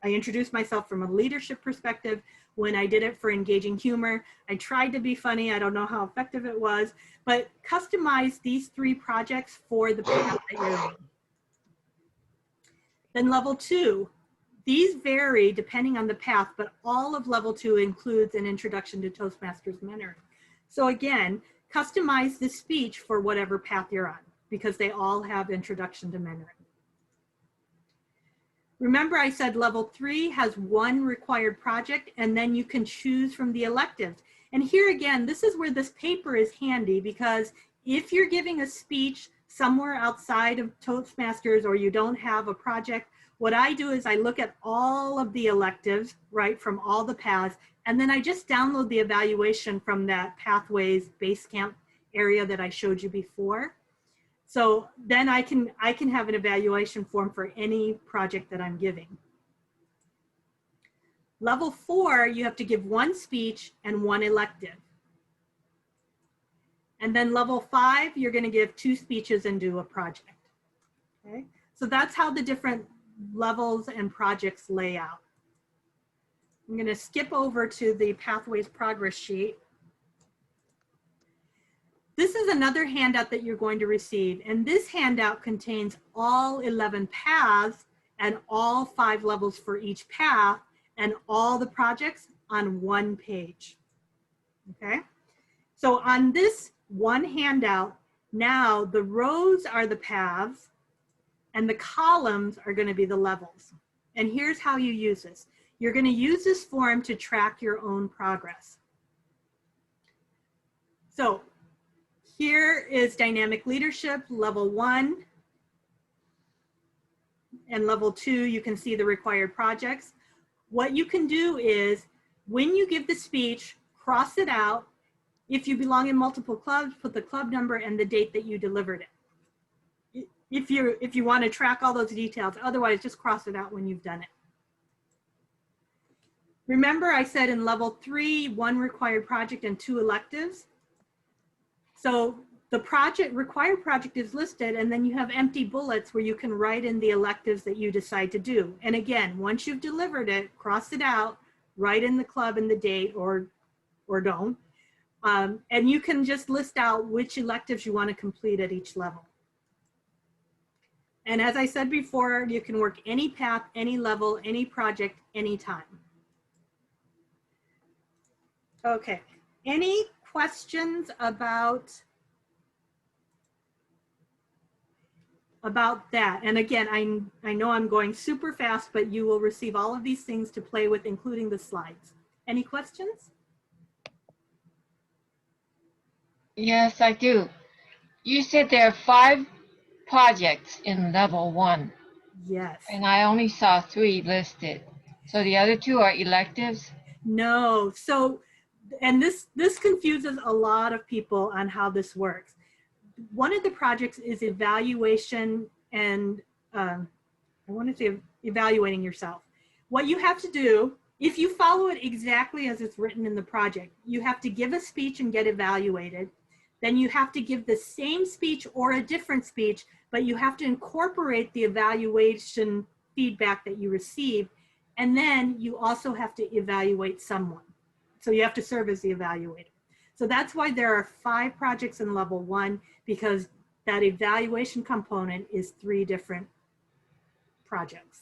introduced myself from a leadership perspective. When I did it for engaging humor, I tried to be funny. I don't know how effective it was, but customize these 3 projects for the path that you're in. Then level 2, these vary depending on the path, but all of level 2 includes an introduction to Toastmasters mentoring. So again, customize the speech for whatever path you're on, because they all have introduction to mentoring. Remember I said level 3 has 1 required project, and then you can choose from the electives. And here again, this is where this paper is handy, because if you're giving a speech somewhere outside of Toastmasters or you don't have a project, what I do is I look at all of the electives, right, from all the paths, and then I just download the evaluation from that Pathways Basecamp area that I showed you before. So then I can have an evaluation form for any project that I'm giving. Level 4, you have to give 1 speech and 1 elective. And then level 5, you're going to give 2 speeches and do a project. Okay, so that's how the different levels and projects lay out. I'm going to skip over to the Pathways progress sheet. This is another handout that you're going to receive, and this handout contains all 11 paths and all 5 levels for each path and all the projects on 1 page. Okay, so on this one handout, now the rows are the paths and the columns are going to be the levels. And here's how you use this. You're going to use this form to track your own progress. So here is dynamic leadership, level 1. And level 2, you can see the required projects. What you can do is, when you give the speech, cross it out. If you belong in multiple clubs, put the club number and the date that you delivered it. If you want to track all those details, otherwise just cross it out when you've done it. Remember I said in level 3, 1 required project and 2 electives. So the required project is listed, and then you have empty bullets where you can write in the electives that you decide to do. And again, once you've delivered it, cross it out, write in the club and the date, or don't. And you can just list out which electives you want to complete at each level. And as I said before, you can work any path, any level, any project, anytime. Okay, any questions about that? And again, I know I'm going super fast, but you will receive all of these things to play with, including the slides. Any questions? Yes, I do. You said there are 5 projects in level 1. Yes. And I only saw 3 listed. So the other 2 are electives? No. So, and this confuses a lot of people on how this works. One of the projects is evaluation and I want to say evaluating yourself. What you have to do, if you follow it exactly as it's written in the project, you have to give a speech and get evaluated. Then you have to give the same speech or a different speech, but you have to incorporate the evaluation feedback that you received. And then you also have to evaluate someone. So you have to serve as the evaluator. So that's why there are 5 projects in level 1, because that evaluation component is 3 different projects.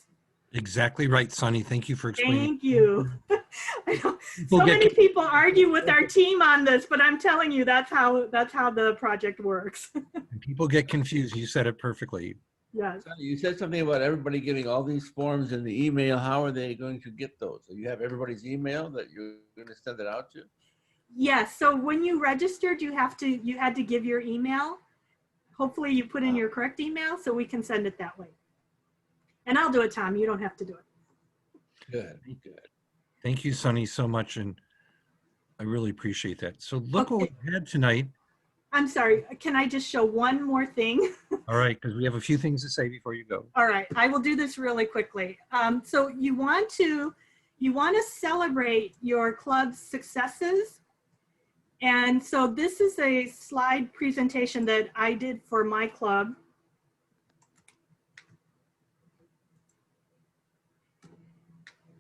Exactly right, Suni. Thank you for explaining. Thank you. I know so many people argue with our team on this, but I'm telling you, that's how the project works. People get confused. You said it perfectly. Yes. You said something about everybody getting all these forms in the email. How are they going to get those? So you have everybody's email that you're going to send it out to? Yes. So when you registered, you had to give your email. Hopefully you put in your correct email so we can send it that way. And I'll do it, Tom. You don't have to do it. Good, good. Thank you, Suni, so much. And I really appreciate that. So look what we had tonight. I'm sorry. Can I just show one more thing? All right, because we have a few things to say before you go. All right. I will do this really quickly. So you want to celebrate your club's successes. And so this is a slide presentation that I did for my club.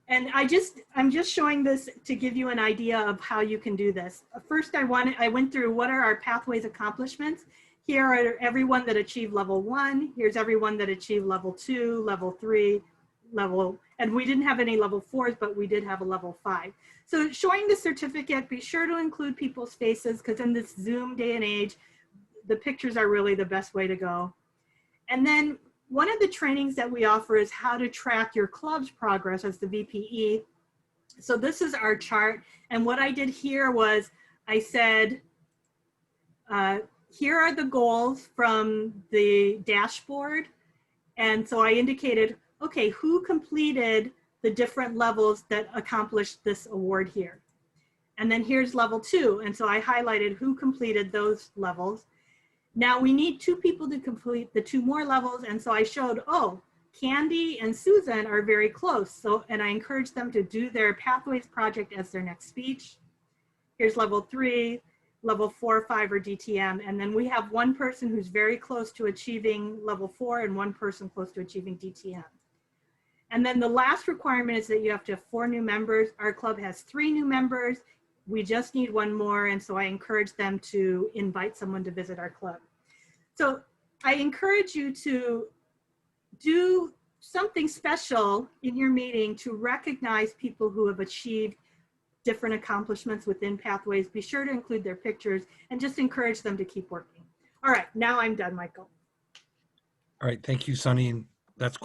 And I'm just showing this to give you an idea of how you can do this. First, I went through what are our Pathways accomplishments. Here are everyone that achieved level 1. Here's everyone that achieved level 2, level 3, level, and we didn't have any level 4s, but we did have a level 5. So showing the certificate, be sure to include people's faces, because in this Zoom day and age, the pictures are really the best way to go. And then one of the trainings that we offer is how to track your club's progress as the VPE. So this is our chart. And what I did here was I said, here are the goals from the dashboard. And so I indicated, okay, who completed the different levels that accomplished this award here? And then here's level 2. And so I highlighted who completed those levels. Now we need 2 people to complete the 2 more levels. And so I showed, oh, Candy and Susan are very close. So, and I encouraged them to do their Pathways project as their next speech. Here's level 3, level 4, 5 or DTM. And then we have 1 person who's very close to achieving level 4 and 1 person close to achieving DTM. And then the last requirement is that you have to have 4 new members. Our club has 3 new members. We just need 1 more. And so I encourage them to invite someone to visit our club. So I encourage you to do something special in your meeting to recognize people who have achieved different accomplishments within Pathways. Be sure to include their pictures and just encourage them to keep working. All right, now I'm done, Michael. All right, thank you, Suni. And that's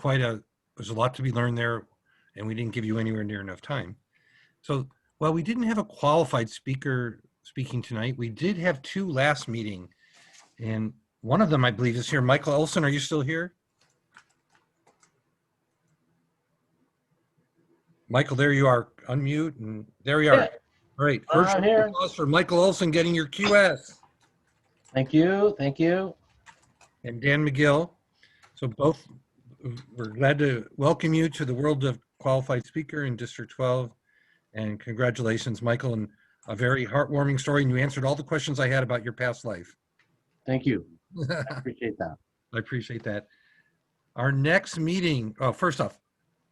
there's a lot to be learned there, and we didn't give you anywhere near enough time. So while we didn't have a qualified speaker speaking tonight, we did have 2 last meeting, and one of them, I believe, is here. Michael Olson, are you still here? Michael, there you are. Unmute, and there you are. Yeah. All right, first here. applause for Michael Olson getting your QS. Thank you. Thank you. And Dan McGill. So both, we're glad to welcome you to the world of qualified speaker in District 12. And congratulations, Michael, and a very heartwarming story. And you answered all the questions I had about your past life. Thank you. I appreciate that. I appreciate that. Our next meeting, oh, first off,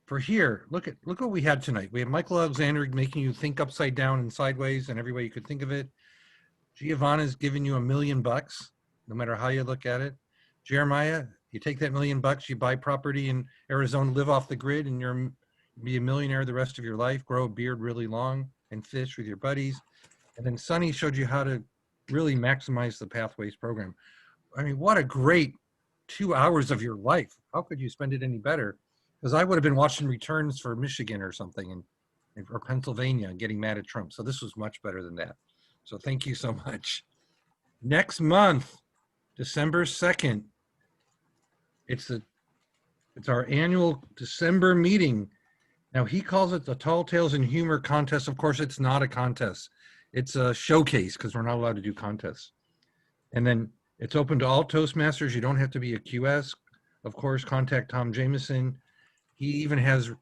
for here, look what we had tonight. We have Michael Alexander making you think upside down and sideways and every way you could think of it. Giovanna's giving you $1 million, no matter how you look at it. Jeremyha, you take that $1 million, you buy property in Arizona, live off the grid, and you'll be a millionaire the rest of your life, grow a beard really long, and fish with your buddies. And then Suni showed you how to really maximize the Pathways program. I mean, what a great 2 hours of your life. How could you spend it any better? Because I would have been watching returns for Michigan or something, or Pennsylvania, and getting mad at Trump. So this was much better than that. So thank you so much. Next month, December 2nd, it's our annual December meeting. Now he calls it the Tall Tales and Humor Contest. Of course, it's not a contest. It's a showcase because we're not allowed to do contests. And then it's open to all Toastmasters. You don't have to be a QS. Of course, contact Tom Jameson. He even has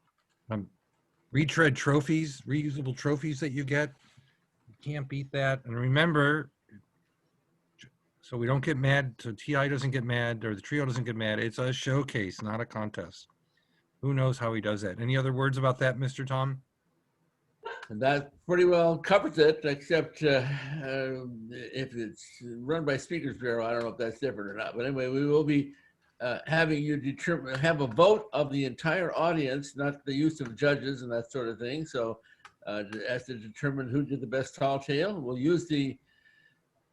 retread trophies, reusable trophies that you get. You can't beat that. And remember, so we don't get mad, so TI doesn't get mad, or the trio doesn't get mad. It's a showcase, not a contest. Who knows how he does that? Any other words about that, Mr. Tom? And that pretty well covers it, except if it's run by Speakers Bureau, I don't know if that's different or not. But anyway, we will be having you have a vote of the entire audience, not the use of judges and that sort of thing. So as to determine who did the best tall tale, we'll use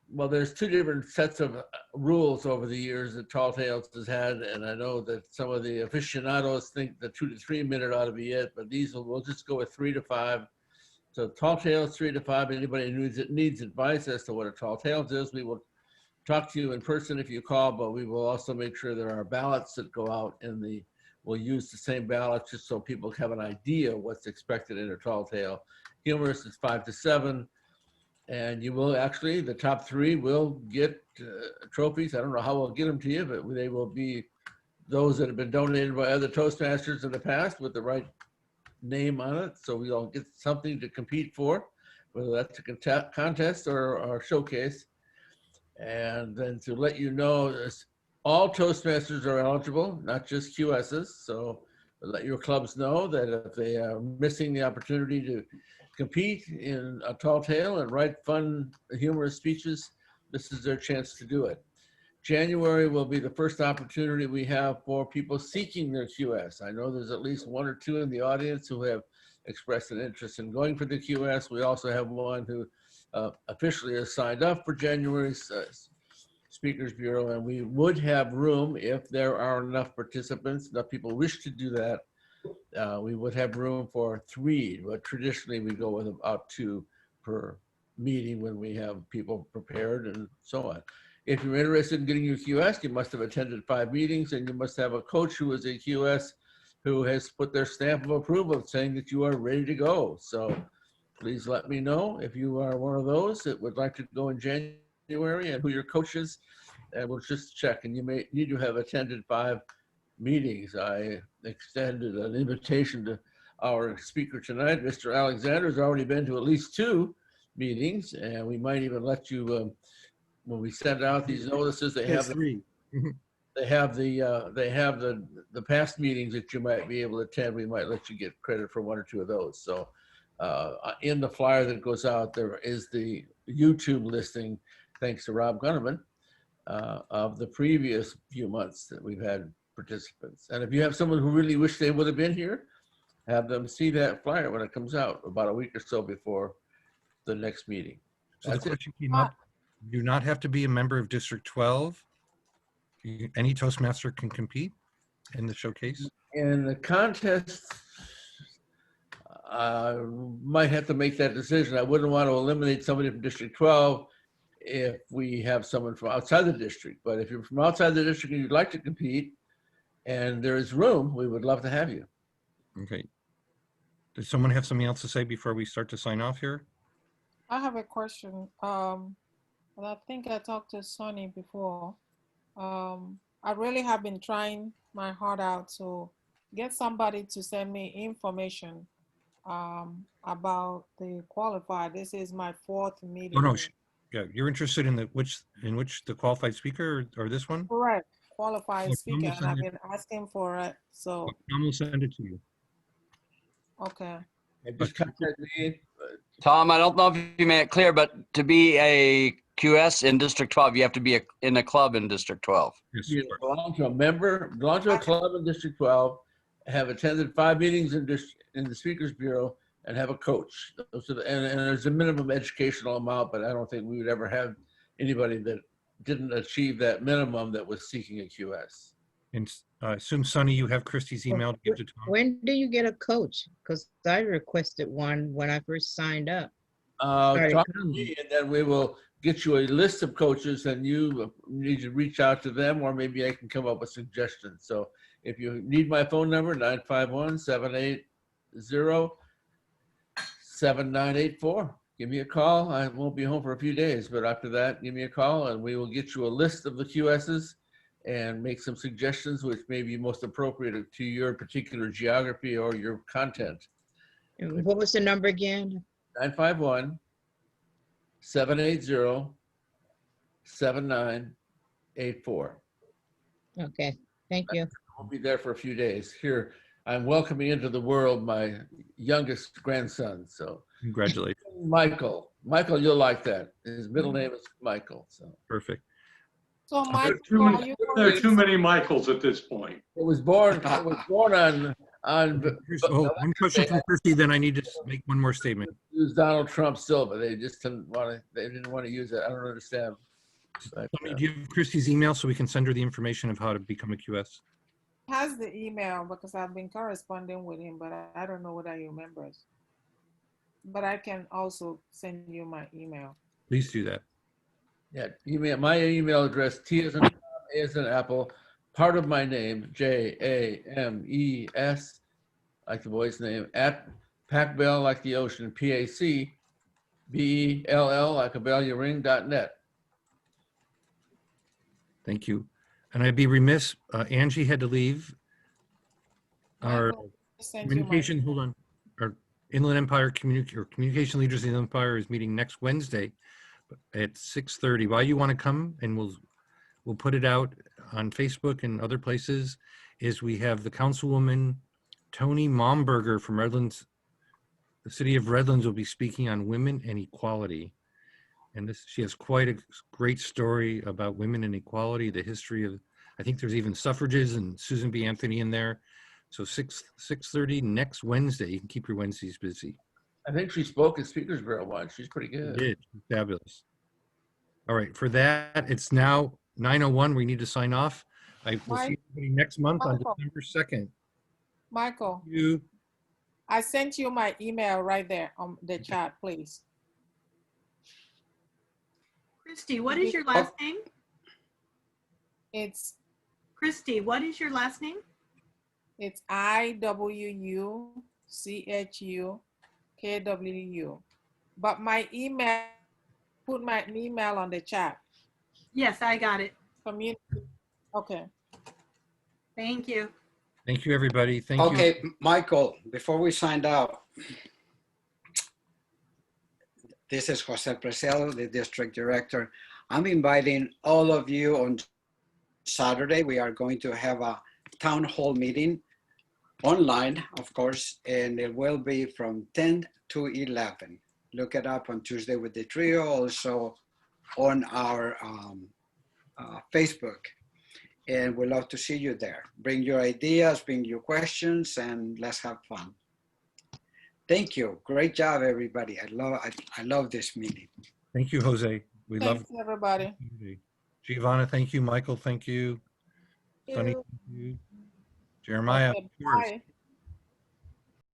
well, there's 2 different sets of rules over the years that Tall Tales has had, and I know that some of the aficionados think the 2 to 3 minute ought to be it, but we'll just go with 3 to 5. So Tall Tales, 3 to 5. Anybody who needs advice as to what a Tall Tales is, we will talk to you in person if you call, but we will also make sure there are ballots that go out we'll use the same ballots just so people have an idea what's expected in a Tall Tale. Humorous is 5 to 7. And you will actually, the top 3 will get trophies. I don't know how we'll get them to you, but they will be those that have been donated by other Toastmasters in the past with the right name on it. So we all get something to compete for, whether that's a contest or showcase. And then to let you know, all Toastmasters are eligible, not just QSs. So let your clubs know that if they are missing the opportunity to compete in a tall tale and write fun, humorous speeches, this is their chance to do it. January will be the first opportunity we have for people seeking their QS. I know there's at least one or two in the audience who have expressed an interest in going for the QS. We also have one who officially has signed up for January's Speakers Bureau, and we would have room if there are enough participants, enough people wish to do that. We would have room for 3, but traditionally we go with about 2 per meeting when we have people prepared and so on. If you're interested in getting your QS, you must have attended 5 meetings, and you must have a coach who is a QS who has put their stamp of approval saying that you are ready to go. So please let me know if you are one of those that would like to go in January and who your coach is, and we'll just check. And you may need to have attended 5 meetings. I extended an invitation to our speaker tonight. Mr. Alexander has already been to at least 2 meetings, and we might even let you, when we send out these notices, they have 3. they have the past meetings that you might be able to attend. We might let you get credit for 1 or 2 of those. So in the flyer that goes out, there is the YouTube listing, thanks to Rob Gunnerman, of the previous few months that we've had participants. And if you have someone who really wish they would have been here, have them see that flyer when it comes out about a week or so before the next meeting. So the question came up, you do not have to be a member of District 12. Any Toastmaster can compete in the showcase. In the contest, I might have to make that decision. I wouldn't want to eliminate somebody from District 12 if we have someone from outside the district. But if you're from outside the district and you'd like to compete and there is room, we would love to have you. Okay. Does someone have something else to say before we start to sign off here? I have a question. And I think I talked to Suni before. I really have been trying my heart out to get somebody to send me information about the qualified. This is my 4th meeting. Oh no, yeah, you're interested in which the qualified speaker or this one? Correct, qualified Tom speaker, will and send I've it- been asking for it. So Tom will send it to you. okay. Just contact me. Tom, I don't know if you made it clear, but to be a QS in District 12, you have to be in a club in District 12. You belong to a member, belong to a club in District 12, have attended 5 meetings in the Speakers Bureau, and have a coach. And there's a minimum educational amount, but I don't think we would ever have anybody that didn't achieve that minimum that was seeking a QS. And assume, Sonny, you have Christie's email to give to Tom. When do you get a coach? Because I requested one when I first signed up. Talk to me, and then we will get you a list of coaches, and you need to reach out to them, or maybe I can come up with suggestions. So if you need my phone number, 951-780-7984. Give me a call. I won't be home for a few days, but after that, give me a call, and we will get you a list of the QSs and make some suggestions which may be most appropriate to your particular geography or your content. And what was the number again? 951-780-7984. Okay, thank you. We'll be there for a few days. Here, I'm welcoming into the world my youngest grandson. So congratulations. Michael, you'll like that. His middle name is Michael. So perfect. So There are too many Michaels at this point. It was born on one question from Christy, then I need to make one more statement. Use Donald Trump Silva. They just didn't want to use it. I don't understand. But, Do you have Christy's email so we can send her the information of how to become a QS? Has the email because I've been corresponding with him, but I don't know whether he remembers. But I can also send you my email. Please do that. yeah, my email address, T as in Tom, A as in Apple, part of my name, James, like the boy's name, at Pacbell like the ocean, PACBELL like a bell you ring.net. Thank you. And I'd be remiss, Angie had to leave. Our communication, hold on, our Inland Empire Communication Leaders of the Empire is meeting next Wednesday at 6:30. Why you want to come, and we'll put it out on Facebook and other places, is we have the Councilwoman Tony Momberger from Redlands. The city of Redlands will be speaking on women and equality. And she has quite a great story about women and equality, the history of, I think there's even suffrages and Susan B. Anthony in there. So 6:30 next Wednesday. You can keep your Wednesdays busy. I think she spoke at Speakers Bureau once. She's pretty She good. did. Fabulous. All right, for that, it's now 9:01. We need to sign off. I will see everybody next month on Michael. December 2nd. Michael, You, I sent you my email right there on the chat, please. Christy, what is your last name? It's Christy, what is your last name? It's IWUCHUKWU. But my email, put my email on the chat. Yes, I got it. Community. Okay. Thank you. thank you, everybody. Thank you. Okay, Michael, before we sign out, this is Jose Preselo, the district director. I'm inviting all of you on Saturday. We are going to have a town hall meeting online, of course, and it will be from 10 to 11. Look it up on Tuesday with the Trio, also on our Facebook. And we'd love to see you there. Bring your ideas, bring your questions, and let's have fun. Thank you. Great job, everybody. I love this meeting. Thank you, Jose. We love Thanks, everybody. Giovanna. Thank you, Michael. Thank you. Sunny, thank you. Jeremiah. Okay, yours. bye.